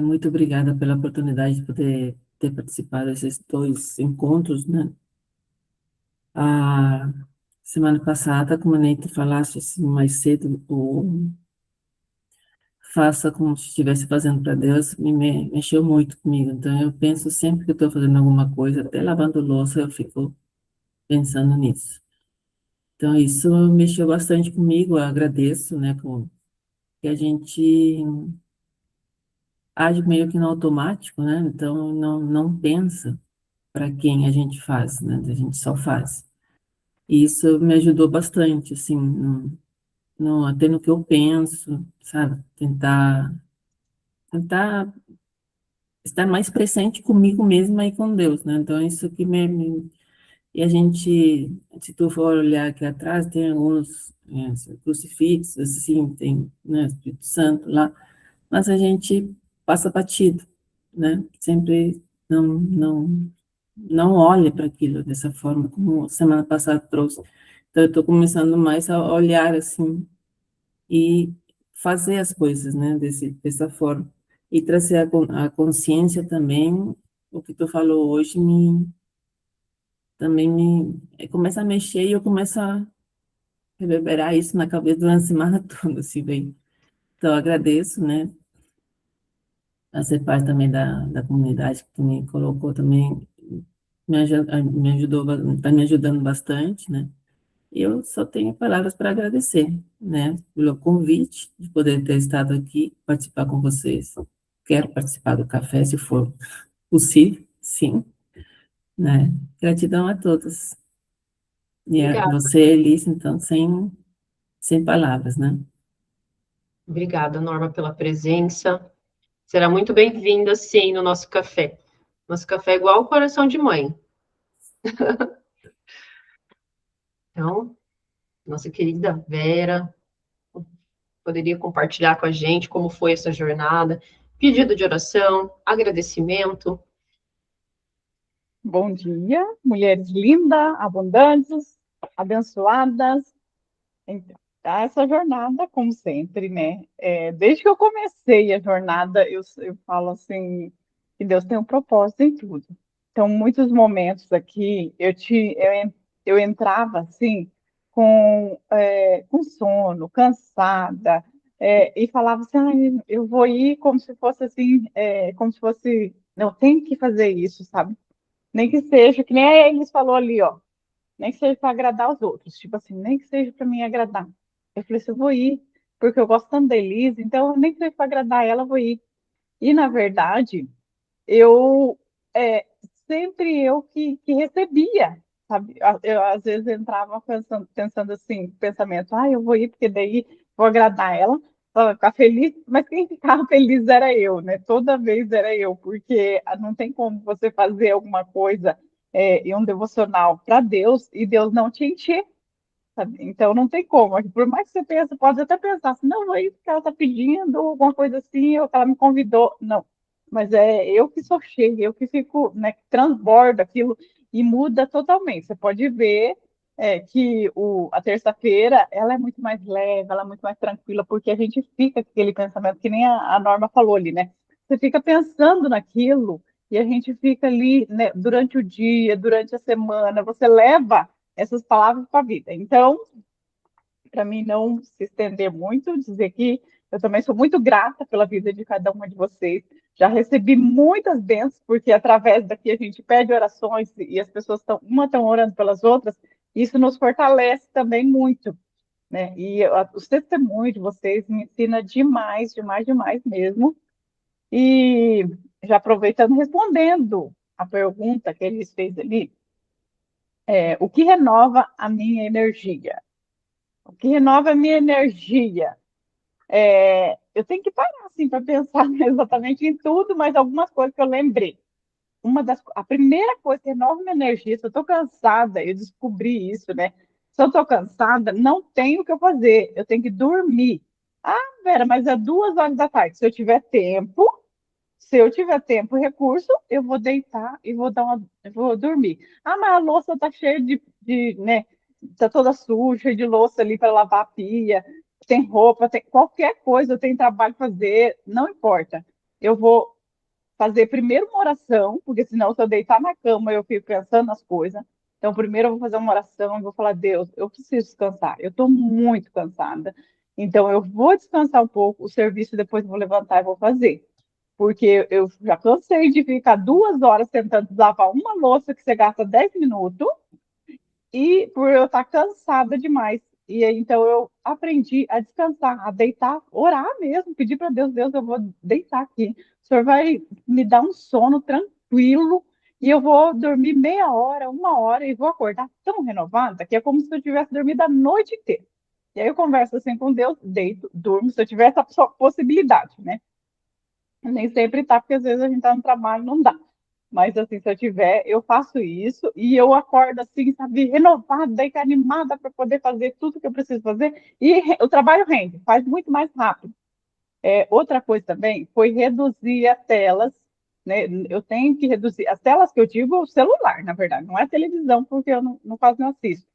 muito obrigada pela oportunidade de poder ter participado desses 2 encontros, né? A semana passada, como a Neide falasse assim, mais cedo, o faça como se estivesse fazendo para Deus, mexeu muito comigo. Então, eu penso sempre que eu estou fazendo alguma coisa, até lavando louça, eu fico pensando nisso. Então, isso mexeu bastante comigo, eu agradeço, né, que a gente age meio que no automático, né? Então, não pensa para quem a gente faz, né? A gente só faz. E isso me ajudou bastante, assim, até no que eu penso, sabe? Tentar estar mais presente comigo mesma e com Deus, né? Então, isso que e a gente, se tu for olhar aqui atrás, tem alguns crucifixos, assim, tem, né, Espírito Santo lá, mas a gente passa batido, né? Sempre não olha para aquilo dessa forma, como semana passada trouxe. Então, eu estou começando mais a olhar, assim, e fazer as coisas, né, dessa forma. E trazer a consciência também, o que tu falou hoje, também começa a mexer e eu começo a reverberar isso na cabeça durante a semana toda, assim, bem. Então, eu agradeço, né, a ser parte também da comunidade que tu me colocou também, me ajudou, está me ajudando bastante, né. E eu só tenho palavras para agradecer, né, pelo convite de poder ter estado aqui, participar com vocês. Quero participar do café, se for possível, sim, né. Gratidão a todos. E a Obrigada, você, Elise, então, sem palavras, né. obrigada, Norma, pela presença. Será muito bem-vinda, sim, no nosso café. Nosso café é igual o coração de mãe. Então, nossa querida Vera, poderia compartilhar com a gente como foi essa jornada, pedido de oração, agradecimento. Bom dia, mulheres lindas, abundantes, abençoadas. Então, essa jornada, como sempre, né? Desde que eu comecei a jornada, eu falo assim, que Deus tem um propósito em tudo. Então, muitos momentos aqui, eu entrava assim, com sono, cansada, e falava assim, "Ai, eu vou ir como se fosse assim, como se fosse, eu tenho que fazer isso, sabe? Nem que seja, que nem a Elis falou ali, ó. Nem que seja para agradar os outros. Tipo assim, nem que seja para me agradar. Eu falei assim, eu vou ir, porque eu gosto tanto da Elise, então nem que seja para agradar ela, eu vou ir. E, na verdade, eu é, sempre eu que recebia, sabe? Eu, às vezes entrava pensando assim, pensamento, eu vou ir porque daí vou agradar ela, ela vai ficar feliz, mas quem ficava feliz era eu, né? Toda vez era eu, porque não tem como você fazer alguma coisa em um devocional para Deus e Deus não te encher. Sabe? Então não tem como. Por mais que você pense, pode até pensar assim, não, é isso que ela está pedindo, alguma coisa assim, ou que ela me convidou. Não. Mas é eu que sou cheia, eu que fico, né, que transborda aquilo e muda totalmente. Você pode ver que a terça-feira ela é muito mais leve, ela é muito mais tranquila, porque a gente fica com aquele pensamento, que nem a Norma falou ali, né? Você fica pensando naquilo e a gente fica ali, né, durante o dia, durante a semana, você leva essas palavras para a vida. Então, para mim não se estender muito, dizer que eu também sou muito grata pela vida de cada uma de vocês. Já recebi muitas bênçãos, porque através daqui a gente pede orações e as pessoas estão orando pelas outras, isso nos fortalece também muito, né? E os testemunhos de vocês me ensina demais, demais, demais mesmo. E já aproveitando, respondendo a pergunta que eles fez ali, o que renova a minha energia? O que renova a minha energia? Eu tenho que parar assim para pensar exatamente em tudo, mas algumas coisas que eu lembrei. A primeira coisa que renova minha energia, se eu estou cansada, eu descobri isso, né? Se eu estou cansada, não tenho o que eu fazer, eu tenho que dormir. Ah, Vera, mas é 2 horas da tarde. Se eu tiver tempo e recurso, eu vou deitar e eu vou dormir. Ah, mas a louça está cheia né? Está toda suja de louça ali para lavar a pia, tem roupa, tem qualquer coisa, eu tenho trabalho para fazer, não importa. Eu vou fazer primeiro uma oração, porque senão, se eu deitar na cama, eu fico pensando nas coisas. Então, primeiro eu vou fazer uma oração e vou falar: Deus, eu preciso descansar, eu estou muito cansada. Então, eu vou descansar um pouco, o serviço depois eu vou levantar e vou fazer. Porque eu já cansei de ficar 2 horas tentando lavar uma louça que você gasta 10 minutos, e por eu estar cansada demais. E aí, então eu aprendi a descansar, a deitar, orar mesmo, pedir para Deus, Deus, eu vou deitar aqui. O Senhor vai me dar um sono tranquilo e eu vou dormir meia hora, 1 hora e vou acordar tão renovada que é como se eu tivesse dormido a noite inteira. E aí eu converso assim com Deus, deito, durmo, se eu tiver essa possibilidade, né? Nem sempre tá, porque às vezes a gente tá no trabalho, não dá. Mas assim, se eu tiver, eu faço isso e eu acordo assim, sabe, renovada e animada para poder fazer tudo que eu preciso fazer. E o trabalho rende, faz muito mais rápido. Outra coisa também foi reduzir as telas, né? Eu tenho que reduzir as telas que eu digo, o celular, na verdade, não é televisão, porque eu quase não assisto.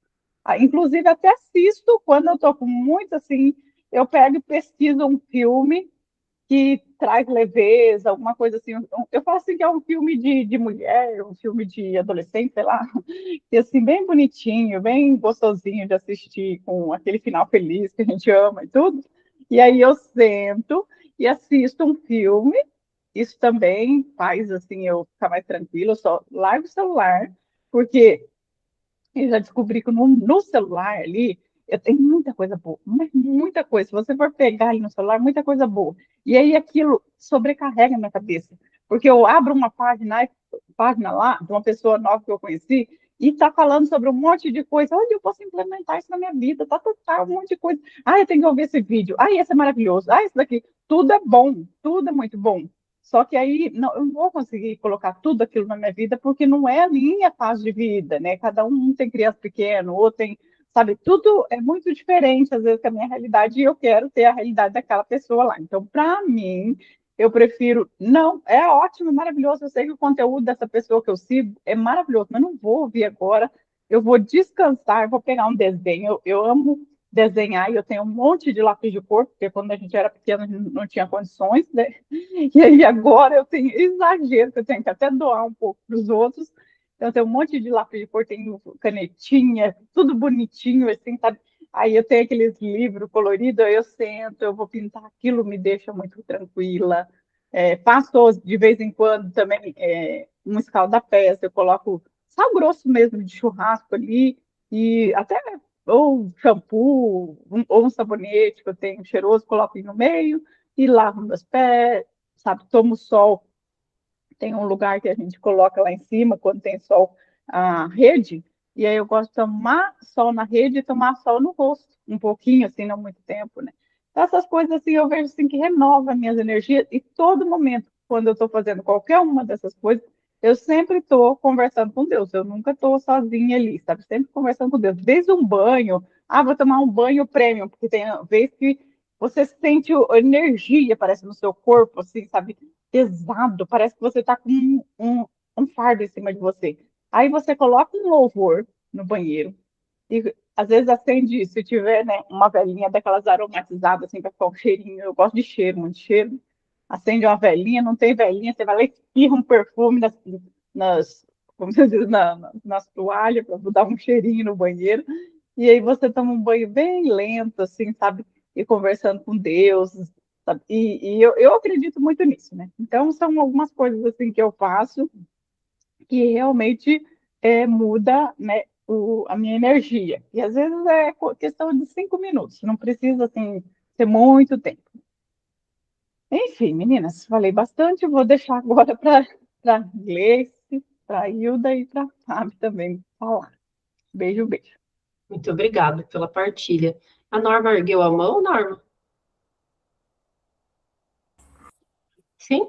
Inclusive, até assisto quando eu estou com muito assim, eu pego e pesquiso um filme que traz leveza, alguma coisa assim. Eu falo assim que é um filme de mulher, um filme de adolescente, sei lá, e assim, bem bonitinho, bem gostosinho de assistir, com aquele final feliz que a gente ama e tudo. E aí eu sento e assisto um filme. Isso também faz assim eu ficar mais tranquila, eu só largo o celular, porque eu já descobri que no celular ali, eu tenho muita coisa boa, mas muita coisa. Se você for pegar ali no celular, muita coisa boa. E aí aquilo sobrecarrega a minha cabeça. Porque eu abro uma página lá de uma pessoa nova que eu conheci e está falando sobre um monte de coisa. Onde eu posso implementar isso na minha vida? Tá, um monte de coisa. Eu tenho que ouvir esse vídeo. Esse é maravilhoso. Esse daqui. Tudo é bom. Tudo é muito bom. Só que aí não, eu não vou conseguir colocar tudo aquilo na minha vida, porque não é a minha fase de vida, né? Cada um tem criança pequena, ou tem, sabe, tudo é muito diferente, às vezes, com a minha realidade, e eu quero ter a realidade daquela pessoa lá. Então, para mim, eu prefiro, não, é ótimo, maravilhoso, eu sei que o conteúdo dessa pessoa que eu sigo é maravilhoso, mas não vou ouvir agora, eu vou descansar, eu vou pegar um desenho, eu amo desenhar, e eu tenho um monte de lápis de cor, porque quando a gente era pequeno, não tinha condições, né? E aí agora eu tenho exagero, que eu tenho que até doar um pouco para os outros. Então, eu tenho um monte de lápis de cor, tenho canetinha, tudo bonitinho, assim, sabe? Aí eu tenho aqueles livros coloridos, aí eu sento, eu vou pintar, aquilo me deixa muito tranquila. Faço de vez em quando também um escalda-pés, eu coloco sal grosso mesmo de churrasco ali, e até ou shampoo, ou um sabonete que eu tenho cheiroso, coloco aí no meio e lavo meus pés, sabe? Tomo sol. Tem um lugar que a gente coloca lá em cima, quando tem sol, a rede, e aí eu gosto de tomar sol na rede e tomar sol no rosto, um pouquinho, assim, não muito tempo, né? Então, essas coisas, assim, eu vejo, assim, que renova minhas energias, e todo momento, quando eu estou fazendo qualquer uma dessas coisas, eu sempre estou conversando com Deus, eu nunca estou sozinha ali, sabe? Sempre conversando com Deus, desde um banho, vou tomar um banho premium, porque tem vez que você sente energia, parece, no seu corpo, assim, sabe? Pesado, parece que você está com um fardo em cima de você. Aí você coloca um louvor no banheiro e às vezes acende, se tiver, né, uma velinha daquelas aromatizadas, assim, para ficar um cheirinho. Eu gosto de cheiro, muito cheiro. Acende uma velinha, não tem velinha, você vai lá e espirra um perfume como você diz, nas toalhas para dar um cheirinho no banheiro. E aí você toma um banho bem lento, assim, sabe? E conversando com Deus, sabe? E eu acredito muito nisso, né? Então, são algumas coisas, assim, que eu faço que realmente muda, né, a minha energia. E às vezes é questão de 5 minutos, não precisa, assim, ter muito tempo. Enfim, meninas, falei bastante, vou deixar agora para Gleice, para Hilda e para Fábio também falar. Beijo, beijo. Muito obrigada pela partilha. A Norma ergueu a mão, Norma? Sim?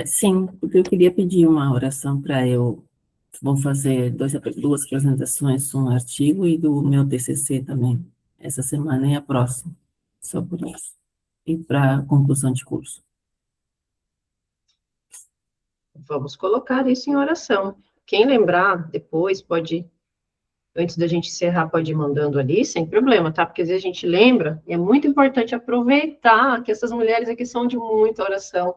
Sim, porque eu queria pedir uma oração para eu. Vou fazer duas apresentações, um artigo e do meu TCC também, essa semana e a próxima, só por isso. E para conclusão de curso. Vamos colocar isso em oração. Quem lembrar, depois pode, antes da gente encerrar, pode ir mandando ali, sem problema, tá? Porque às vezes a gente lembra, e é muito importante aproveitar que essas mulheres aqui são de muita oração.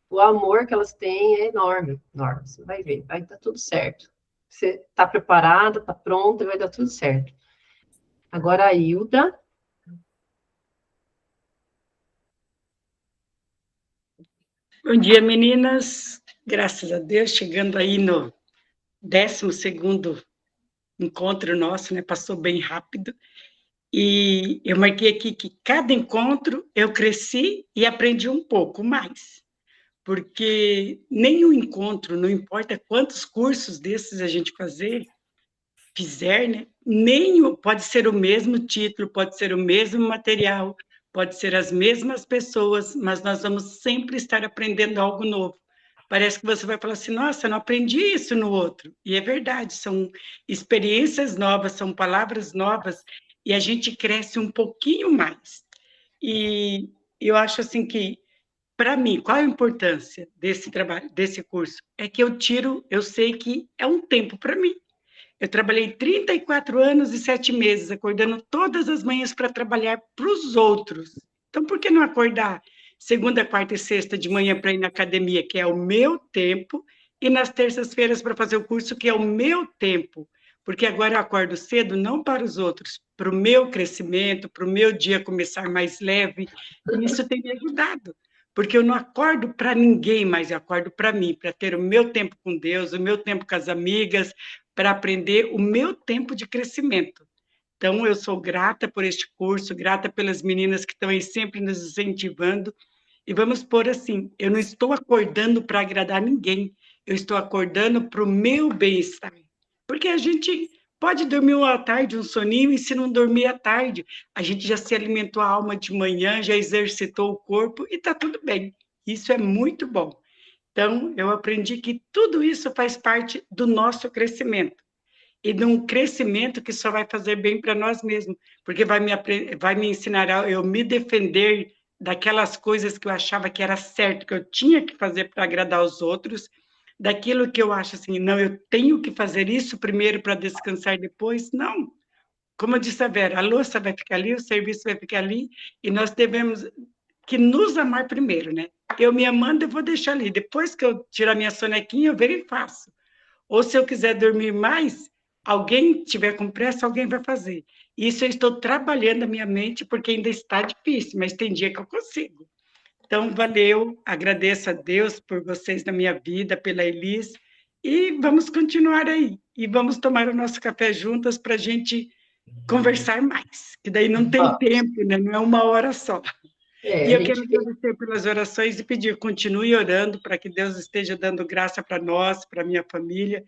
O amor que elas têm é enorme, enorme. Você vai ver, vai dar tudo certo. Você está preparada, está pronta, vai dar tudo certo. Agora a Hilda. Bom dia, meninas. Graças a Deus, chegando aí no 12º encontro nosso, né? Passou bem rápido. E eu marquei aqui que cada encontro eu cresci e aprendi um pouco mais. Porque nenhum encontro, não importa quantos cursos desses a gente fizer, né? Pode ser o mesmo título, pode ser o mesmo material, Pode ser as mesmas pessoas, mas nós vamos sempre estar aprendendo algo novo. Parece que você vai falar assim, nossa, eu não aprendi isso no outro. E é verdade, são experiências novas, são palavras novas, e a gente cresce um pouquinho mais. E eu acho assim que, para mim, qual a importância desse trabalho, desse curso? É que eu sei que é um tempo para mim. Eu trabalhei 34 anos e 7 meses, acordando todas as manhãs para trabalhar para os outros. Então, por que não acordar segunda, quarta e sexta de manhã para ir na academia, que é o meu tempo, e nas terças-feiras para fazer o curso, que é o meu tempo? Porque agora eu acordo cedo, não para os outros, para o meu crescimento, para o meu dia começar mais leve, e isso tem me ajudado. Porque eu não acordo para ninguém, mas eu acordo para mim, para ter o meu tempo com Deus, o meu tempo com as amigas, para aprender o meu tempo de crescimento. Então, eu sou grata por este curso, grata pelas meninas que estão aí sempre nos incentivando. E vamos pôr assim, eu não estou acordando para agradar ninguém, eu estou acordando para o meu bem-estar. Porque a gente pode dormir uma tarde, um soninho, e se não dormir à tarde, a gente já se alimentou a alma de manhã, já exercitou o corpo e está tudo bem. Isso é muito bom. Então, eu aprendi que tudo isso faz parte do nosso crescimento. E de um crescimento que só vai fazer bem para nós mesmos, porque vai me ensinar a eu me defender daquelas coisas que eu achava que era certo, que eu tinha que fazer para agradar os outros, daquilo que eu acho assim, não, eu tenho que fazer isso primeiro para descansar depois. Não. Como eu disse a Vera, a louça vai ficar ali, o serviço vai ficar ali, e nós devemos que nos amar primeiro, né? Eu me amando, eu vou deixar ali. Depois que eu tirar minha sonequinha, eu venho e faço. Ou se eu quiser dormir mais, alguém tiver com pressa, alguém vai fazer. Isso eu estou trabalhando a minha mente, porque ainda está difícil, mas tem dia que eu consigo. Então, valeu, agradeço a Deus por vocês na minha vida, pela Elis, e vamos continuar aí. E vamos tomar o nosso café juntas para a gente conversar mais, que daí não tem tempo, né? Não é uma hora só. E A eu quero gente agradecer pelas orações e pedir, continue orando para que Deus esteja dando graça para nós, para minha família.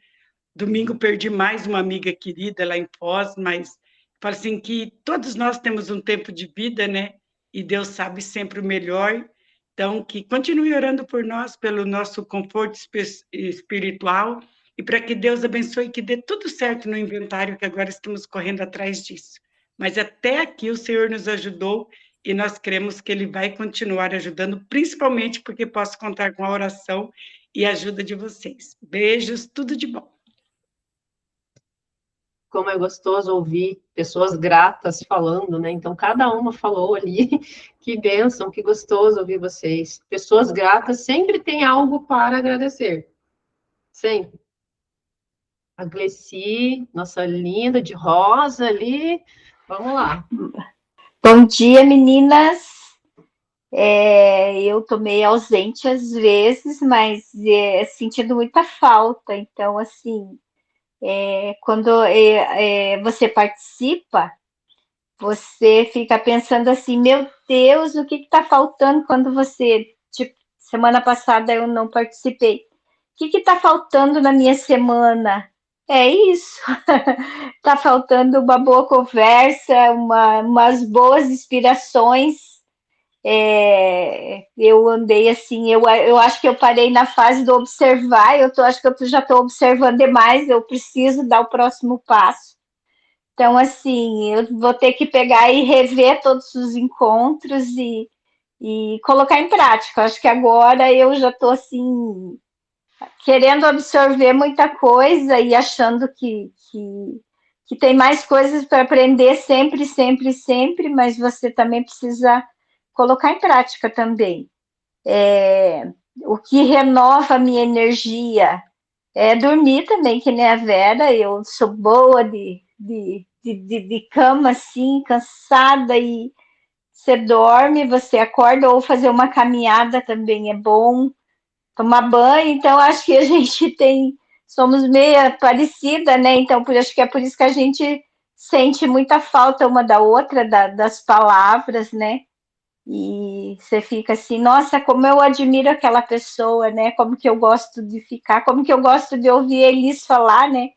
Domingo perdi mais uma amiga querida lá em Foz, mas falo assim que todos nós temos um tempo de vida, né? E Deus sabe sempre o melhor. Então, que continue orando por nós, pelo nosso conforto espiritual, e para que Deus abençoe e que dê tudo certo no inventário, que agora estamos correndo atrás disso. Mas até aqui o Senhor nos ajudou e nós cremos que Ele vai continuar ajudando, principalmente porque posso contar com a oração e a ajuda de vocês. Beijos, tudo de bom. como é gostoso ouvir pessoas gratas falando, né? Então, cada uma falou ali, que bênção, que gostoso ouvir vocês. Pessoas gratas sempre têm algo para agradecer. Sempre. A Gleci, nossa linda de rosa ali. Vamos lá. Bom dia, meninas. Eu tô meio ausente às vezes, mas sentindo muita falta. Então, assim, quando você participa, você fica pensando assim, meu Deus, o que está faltando quando você... Tipo, semana passada eu não participei. O que está faltando na minha semana? É isso. Está faltando uma boa conversa, umas boas inspirações. Eu andei assim, eu acho que eu parei na fase do observar, acho que eu já estou observando demais, eu preciso dar o próximo passo. Então, assim, eu vou ter que pegar e rever todos os encontros e colocar em prática. Acho que agora eu já estou, assim, querendo absorver muita coisa e achando que tem mais coisas para aprender sempre, sempre, sempre, mas você também precisa colocar em prática também. O que renova a minha energia é dormir também, que nem a Vera. Eu sou boa de cama, assim, cansada, e você dorme, você acorda, ou fazer uma caminhada também é bom, tomar banho. Então, acho que a gente somos meio parecida, né? Então, acho que é por isso que a gente sente muita falta uma da outra, das palavras, né? E você fica assim, nossa, como eu admiro aquela pessoa, né? Como que eu gosto de ficar, como que eu gosto de ouvir a Elis falar, né?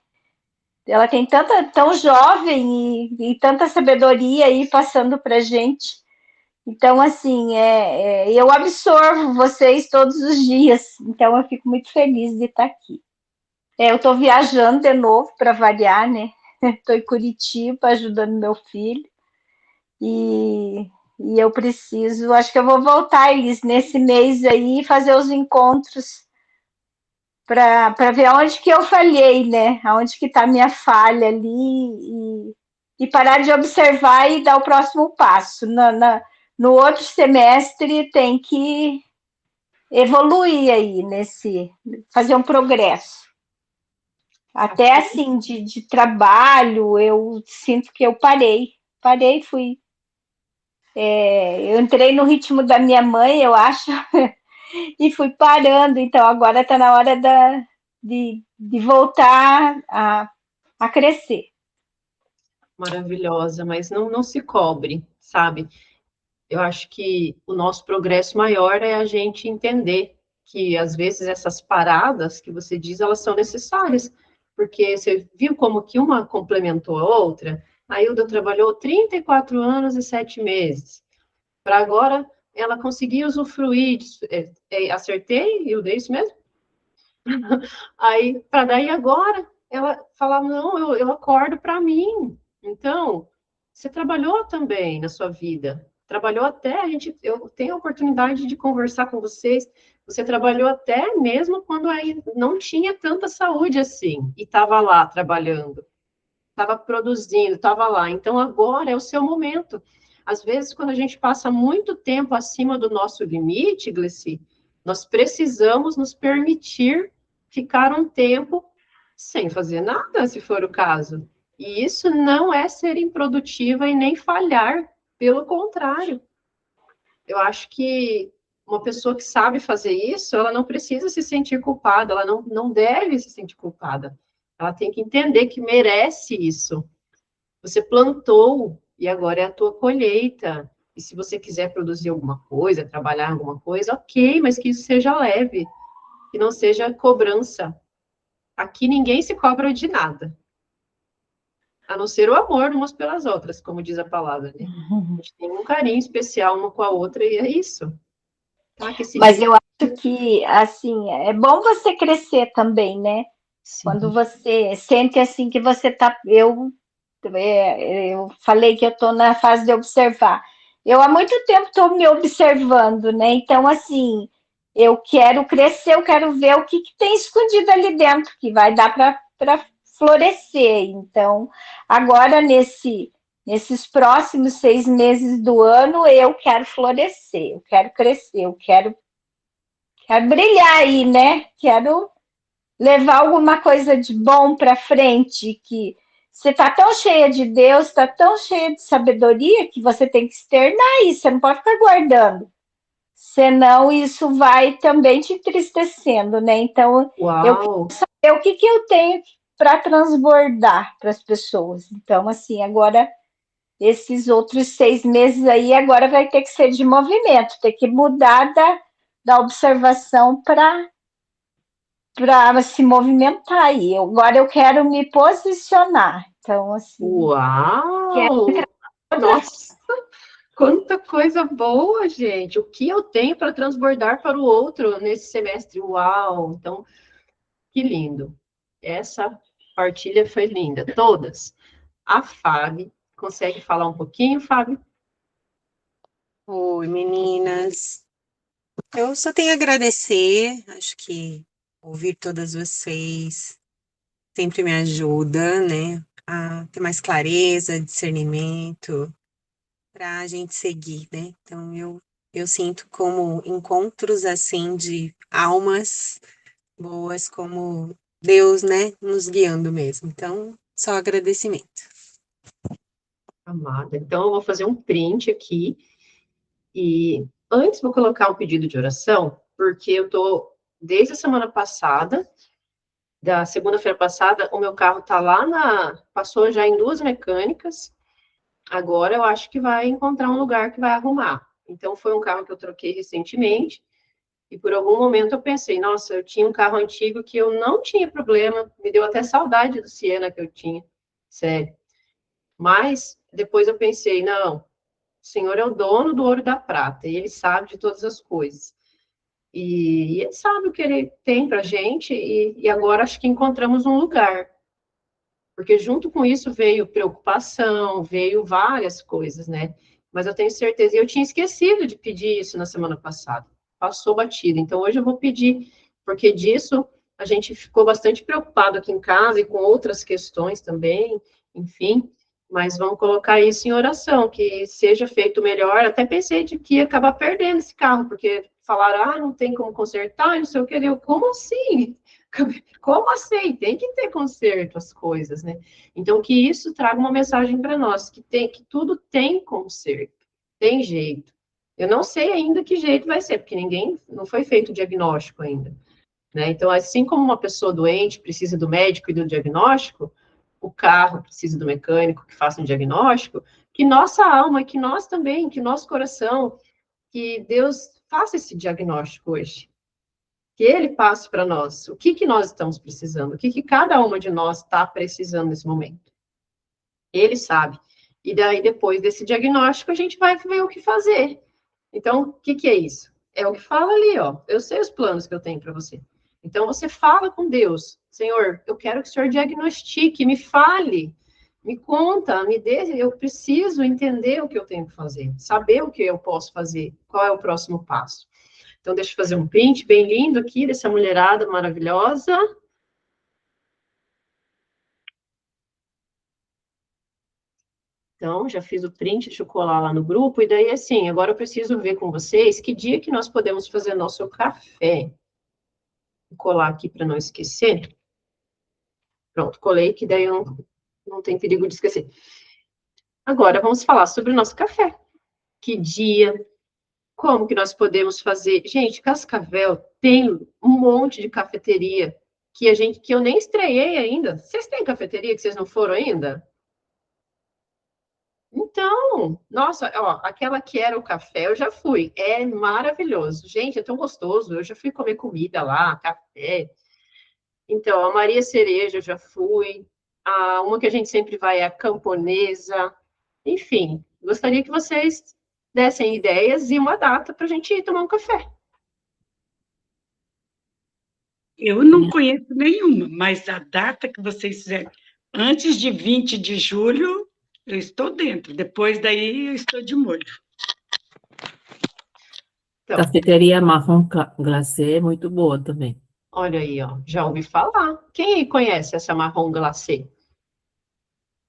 Ela tem tão jovem e tanta sabedoria aí passando pra gente. Então, assim, eu absorvo vocês todos os dias, então eu fico muito feliz de estar aqui. Eu estou viajando de novo, para variar, né? Estou em Curitiba, ajudando meu filho, e eu preciso, acho que eu vou voltar, Elis, nesse mês aí, fazer os encontros para ver onde que eu falhei, né? Onde que está a minha falha ali, e parar de observar e dar o próximo passo. No outro semestre tem que evoluir aí, fazer um progresso. Até assim, de trabalho, eu sinto que eu parei, fui. Eu entrei no ritmo da minha mãe, eu acho, e fui parando, então agora está na hora de voltar a crescer. Maravilhosa, mas não se cobre, sabe? Eu acho que o nosso progresso maior é a gente entender que, às vezes, essas paradas que você diz, elas são necessárias, porque você viu como que uma complementou a outra? A Hilda trabalhou 34 anos e 7 meses, para agora ela conseguir usufruir, acertei, Hilda, é isso mesmo? Aí, para daí agora, ela falar, não, eu acordo para mim. Então, você trabalhou também na sua vida. Trabalhou até, eu tenho a oportunidade de conversar com vocês. Você trabalhou até mesmo quando aí não tinha tanta saúde assim, e estava lá trabalhando, estava produzindo, estava lá. Então, agora é o seu momento. Às vezes, quando a gente passa muito tempo acima do nosso limite, Glessi, nós precisamos nos permitir ficar um tempo sem fazer nada, se for o caso. E isso não é ser improdutiva e nem falhar, pelo contrário. Eu acho que uma pessoa que sabe fazer isso, ela não precisa se sentir culpada, ela não deve se sentir culpada. Ela tem que entender que merece isso. Você plantou e agora é a tua colheita. E se você quiser produzir alguma coisa, trabalhar alguma coisa, ok, mas que isso seja leve, que não seja cobrança. Aqui ninguém se cobra de nada, a não ser o amor umas pelas outras, como diz a palavra, né? A gente tem um carinho especial uma com a outra e é isso. Tá? Mas eu acho que, assim, é bom você crescer também, né? Sim. Quando você sente assim que você tá. Eu falei que eu estou na fase de observar. Eu há muito tempo estou me observando, né? Então, assim, eu quero crescer, eu quero ver o que tem escondido ali dentro, que vai dar para florescer. Então, agora, nesses próximos 6 meses do ano, eu quero florescer, eu quero crescer, eu quero brilhar aí, né? Quero levar alguma coisa de bom para frente, que você está tão cheia de Deus, está tão cheia de sabedoria, que você tem que externar isso, você não pode ficar guardando. Senão isso vai também te entristecendo, né? Então, eu quero saber o que eu tenho para transbordar para as pessoas. Então, assim, agora, esses outros 6 meses aí, agora vai ter que ser de movimento, ter que mudar da observação para se movimentar aí. Agora eu quero me posicionar. Então, assim. Uau! Nossa! Quanta coisa boa, gente! O que eu tenho para transbordar para o outro nesse semestre? Uau! Então, que lindo! Essa partilha foi linda, todas. A Fábio, consegue falar um pouquinho, Fábio? Oi, meninas. Eu só tenho a agradecer, acho que ouvir todas vocês sempre me ajuda, né, a ter mais clareza, discernimento, para a gente seguir, né? Então, eu sinto como encontros, assim, de almas boas, como Deus, né, nos guiando mesmo. Então, só agradecimento. Amada. Então, eu vou fazer um print aqui e antes vou colocar um pedido de oração, porque eu tô, desde a semana passada, da segunda-feira passada, o meu carro tá lá passou já em 2 mecânicas, agora eu acho que vai encontrar um lugar que vai arrumar. Então, foi um carro que eu troquei recentemente, e por algum momento eu pensei, nossa, eu tinha um carro antigo que eu não tinha problema, me deu até saudade do Siena que eu tinha, sério. Mas, depois eu pensei, não, Senhor é o dono do ouro e da prata, e Ele sabe de todas as coisas. E Ele sabe o que Ele tem para a gente, e agora acho que encontramos um lugar. Porque junto com isso veio preocupação, veio várias coisas, né? Mas eu tenho certeza, e eu tinha esquecido de pedir isso na semana passada. Passou batido. Então hoje eu vou pedir, porque disso a gente ficou bastante preocupado aqui em casa e com outras questões também, enfim. Mas vamos colocar isso em oração, que seja feito melhor. Até pensei de que ia acabar perdendo esse carro, porque falaram, não tem como consertar, não sei o que. Eu, como assim? Como assim? Tem que ter conserto as coisas, né? Então, que isso traga uma mensagem para nós, que tudo tem conserto, tem jeito. Eu não sei ainda que jeito vai ser, porque não foi feito o diagnóstico ainda, né? Então, assim como uma pessoa doente precisa do médico e do diagnóstico, o carro precisa do mecânico que faça um diagnóstico, que nossa alma, que nós também, que nosso coração, que Deus faça esse diagnóstico hoje. Que Ele passe para nós o que nós estamos precisando, o que cada uma de nós está precisando nesse momento. Ele sabe. E daí, depois desse diagnóstico, a gente vai ver o que fazer. Então, o que é isso? É o que fala ali, ó. Eu sei os planos que eu tenho para você. Então, você fala com Deus. Senhor, eu quero que o Senhor diagnostique, me fale, me conta, me dê. Eu preciso entender o que eu tenho que fazer, saber o que eu posso fazer, qual é o próximo passo. Então, deixa eu fazer um print bem lindo aqui dessa mulherada maravilhosa. Então, já fiz o print, deixa eu colar lá no grupo. E daí, assim, agora eu preciso ver com vocês que dia que nós podemos fazer nosso café. Vou colar aqui para não esquecer. Pronto, colei, que daí eu não tem perigo de esquecer. Agora, vamos falar sobre o nosso café. Que dia, como que nós podemos fazer? Gente, Cascavel tem um monte de cafeteria que eu nem estreiei ainda. Vocês têm cafeteria que vocês não foram ainda? Então, nossa, ó, aquela que era o café, eu já fui. É maravilhoso. Gente, é tão gostoso. Eu já fui comer comida lá, café. Então, a Maria Cereja eu já fui. Uma que a gente sempre vai é a Camponesa. Enfim, gostaria que vocês dessem ideias e uma data para a gente ir tomar um café. Eu não conheço nenhuma, mas a data que vocês fizerem, antes de 20 de julho, eu estou dentro. Depois daí, eu estou de molho. Então, Cafeteria Marrom Glacé é muito boa também. olha aí, ó, já ouvi falar. Quem aí conhece essa marrom glacê?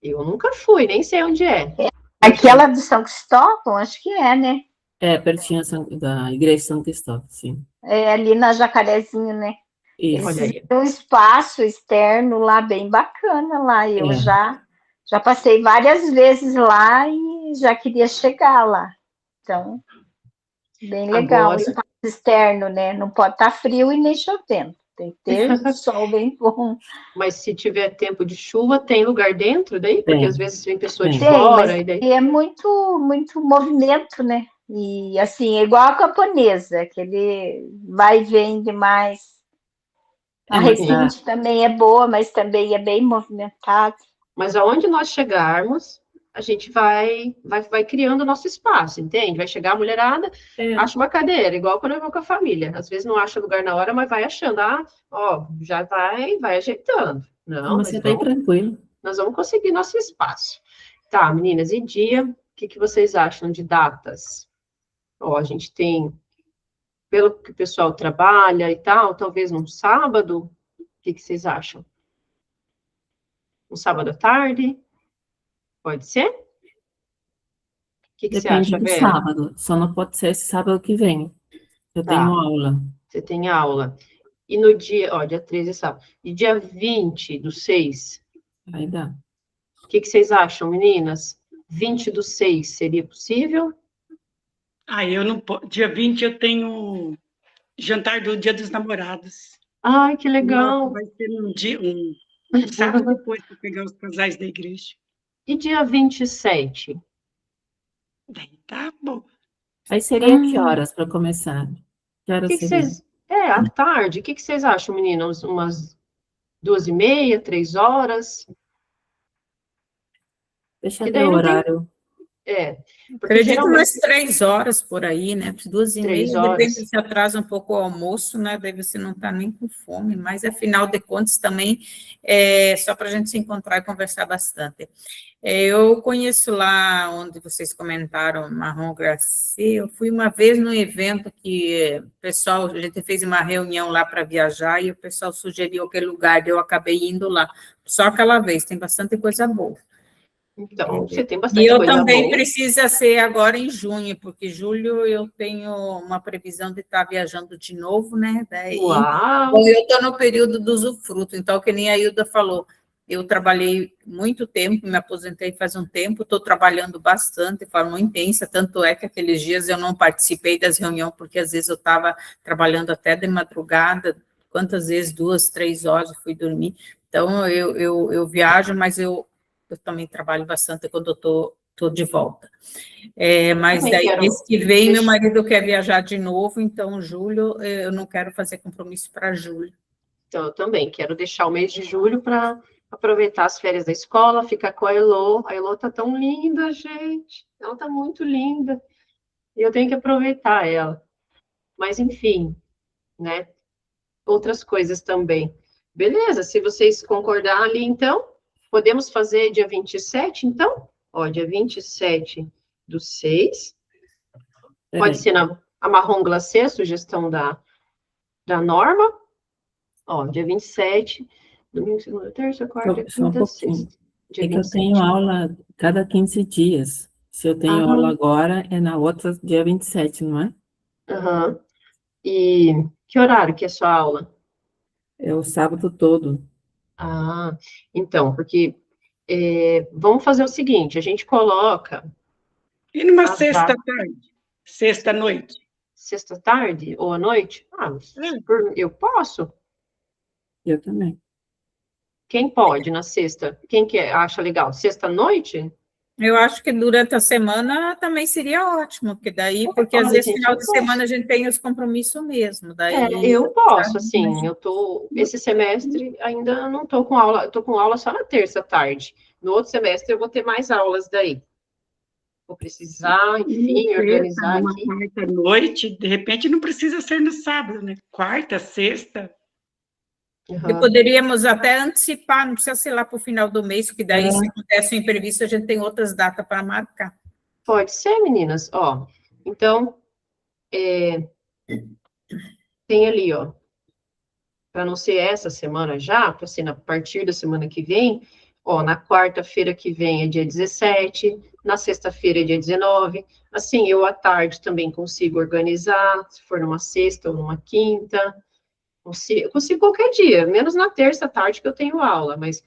Eu nunca fui, nem sei onde é. Aquela do São Cristóvão, acho que é, né? É, pertinho da Igreja de São Cristóvão, sim. É ali na Jacarezinho, né? Isso. Olha aí. Tem um espaço externo lá bem bacana lá. Eu É. já passei várias vezes lá e já queria chegar lá. Então, bem legal. Agora- Espaço externo, né? Não pode estar frio e nem chovendo. Tem que ter sol bem bom. Mas se tiver tempo de chuva, tem lugar dentro daí? Porque Tem. às vezes vem pessoa de Tem. fora Mas e daí. é muito movimento, né? E assim, é igual a camponesa, que ele vai e vem demais. A É, mas Requinte também é boa, mas também é bem movimentada. Mas aonde nós chegarmos, a gente vai criando o nosso espaço, entende? Vai chegar a mulherada, acha uma cadeira, igual quando eu vou com a família. Às vezes não acha lugar na hora, mas vai achando. Ó, já vai ajeitando. Não, mas você tá aí tranquilo. nós vamos conseguir nosso espaço. Tá, meninas, e dia? O que vocês acham de datas? Ó, a gente tem, pelo que o pessoal trabalha e tal, talvez num sábado. O que vocês acham? Um sábado à tarde? Pode ser? O que você Depende acha, do Vera? sábado. Só não pode ser esse sábado que vem. Eu Tá. tenho aula. Você tem aula. E no dia, ó, dia 13 é sábado. E dia 20/6, Aí dá. o que vocês acham, meninas? 20/6 seria possível? Eu não posso. Dia 20 eu tenho jantar do Dia dos Namorados. Ai, que Nossa, legal. vai ser um sábado depois para pegar os casais da igreja. E dia 27? Daí tá bom. Aí seria que horas para começar? Que O horas que seria? vocês... à tarde. O que vocês acham, meninas? Umas 2h30, 3 horas? Deixa eu Que ver daí o não tem... horário. Porque Acredito geralmente umas 3 horas por aí, né? 2h30, 3 de horas. repente se atrasa um pouco o almoço, né? Daí você não está nem com fome, mas afinal de contas também é só para a gente se encontrar e conversar bastante. Eu conheço lá onde vocês comentaram, Marrom Glacé, eu fui uma vez num evento que o pessoal, a gente fez uma reunião lá para viajar e o pessoal sugeriu aquele lugar, eu acabei indo lá. Só aquela vez, tem bastante coisa boa. Então, você tem E bastante eu coisa também boa. precisa ser agora em junho, porque julho eu tenho uma previsão de estar viajando de novo, né? Daí, Uau! bom, eu estou no período do usufruto, então, que nem a Hilda falou, eu trabalhei muito tempo, me aposentei faz um tempo, estou trabalhando bastante, de forma intensa, tanto é que aqueles dias eu não participei das reuniões, porque às vezes eu estava trabalhando até de madrugada, quantas vezes, 2, 3 horas, fui dormir. Então, eu viajo, mas eu também trabalho bastante quando eu estou de volta. Mas Também daí, quero mês que vem, meu deixar- marido quer viajar de novo, então, julho, eu não quero fazer compromisso para julho. Então, eu também quero deixar o mês de julho para aproveitar as férias da escola, ficar com a Elô. A Elô tá tão linda, gente. Ela tá muito linda. E eu tenho que aproveitar ela. Mas, enfim, né? Outras coisas também. Beleza, se vocês concordarem ali, então, podemos fazer dia 27, então? Ó, dia 27/6. Pode Peraí, ser a marrom glacê, a sugestão da Norma. Ó, dia 27, domingo, segunda, terça, quarta, só um quinta, pouquinho. sexta. Dia É que eu tenho 27. aula cada 15 dias. Se eu tenho aula Aham, agora, é na outra, dia 27, não é? aham. E que horário que é a sua aula? É o sábado todo. Ah, então, porque vamos fazer o seguinte, a gente coloca E numa as datas sexta-tarde, sexta-noite? sexta-tarde ou à noite? Ah, eu posso. Eu também. Quem pode na sexta? Quem que acha legal? Sexta-noite? Eu acho que durante a semana também seria ótimo, porque às Olha, vezes gente, final eu de posso. semana a gente tem os compromissos mesmo, daí Eu posso, assim, esse semestre ainda não tô com aula, eu tô com aula só na terça-tarde. No outro semestre eu vou ter mais aulas daí. Vou precisar, Numa enfim, sexta, organizar numa aqui. quarta-noite, de repente não precisa ser no sábado, né? Quarta, sexta. E Aham. poderíamos até antecipar, não precisa ser lá para o final do mês, que daí, se acontece um imprevisto, a gente tem outras datas para marcar. Pode ser, meninas, ó. Então, tem ali, ó, para não ser essa semana já, para ser a partir da semana que vem, ó, na quarta-feira que vem é dia 17, na sexta-feira é dia 19, assim, eu à tarde também consigo organizar, se for numa sexta ou numa quinta, eu consigo qualquer dia, menos na terça à tarde que eu tenho aula, mas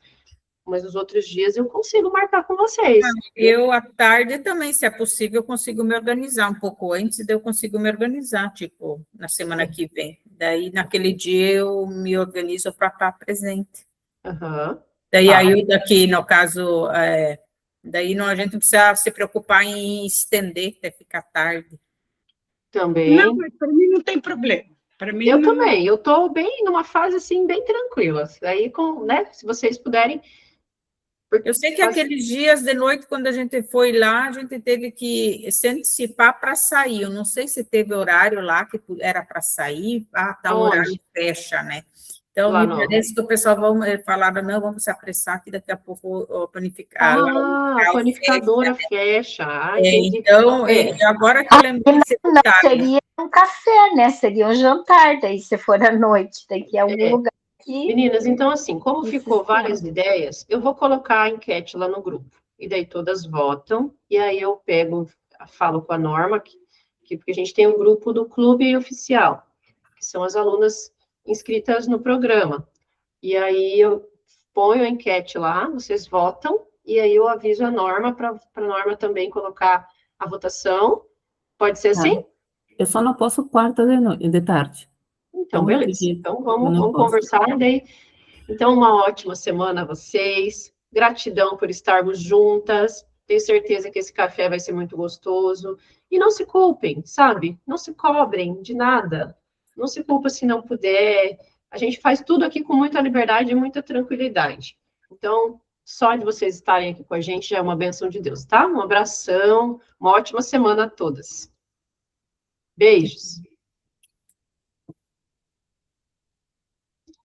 os outros dias eu consigo marcar com vocês. Eu, à tarde, também, se é possível, eu consigo me organizar um pouco antes, daí eu consigo me organizar, tipo, na semana que vem. Daí, naquele dia, eu me organizo para estar presente. Aham. Daí, Tá. aí, daqui, no caso, daí não, a gente não precisa se preocupar em estender até ficar tarde. Também. Não, mas para mim não tem problema. Para mim Eu não. também, eu tô bem numa fase assim, bem tranquila. Aí, né, se vocês puderem. Eu sei que aqueles dias de noite, quando a gente foi lá, a gente teve que se antecipar para sair. Eu não sei se teve horário lá que era para sair, tal horário fecha, né? Então, Lá me no... parece que o pessoal falaram, não, vamos se apressar, que daqui a pouco o a panificadora fecha. Entendi. Então, agora que eu lembro desse Não detalhe. seria um café, né? Seria um jantar, daí se for à noite, tem que ir a algum lugar aqui. Meninas, então assim, como ficou várias ideias, eu vou colocar a enquete lá no grupo. E daí todas votam, e aí eu falo com a Norma, porque a gente tem um grupo do clube oficial, que são as alunas inscritas no programa. E aí eu ponho a enquete lá, vocês votam, e aí eu aviso a Norma para a Norma também colocar a votação. Pode ser assim? Eu só não posso quarta de tarde. Então, beleza. Então, vamos conversar. Daí. Então, uma ótima semana a vocês. Gratidão por estarmos juntas. Tenho certeza que esse café vai ser muito gostoso. E não se culpem, sabe? Não se cobrem de nada. Não se culpa se não puder. A gente faz tudo aqui com muita liberdade e muita tranquilidade. Então, Só de vocês estarem aqui com a gente já é uma bênção de Deus, tá? Um abração, uma ótima semana a todas. Beijos.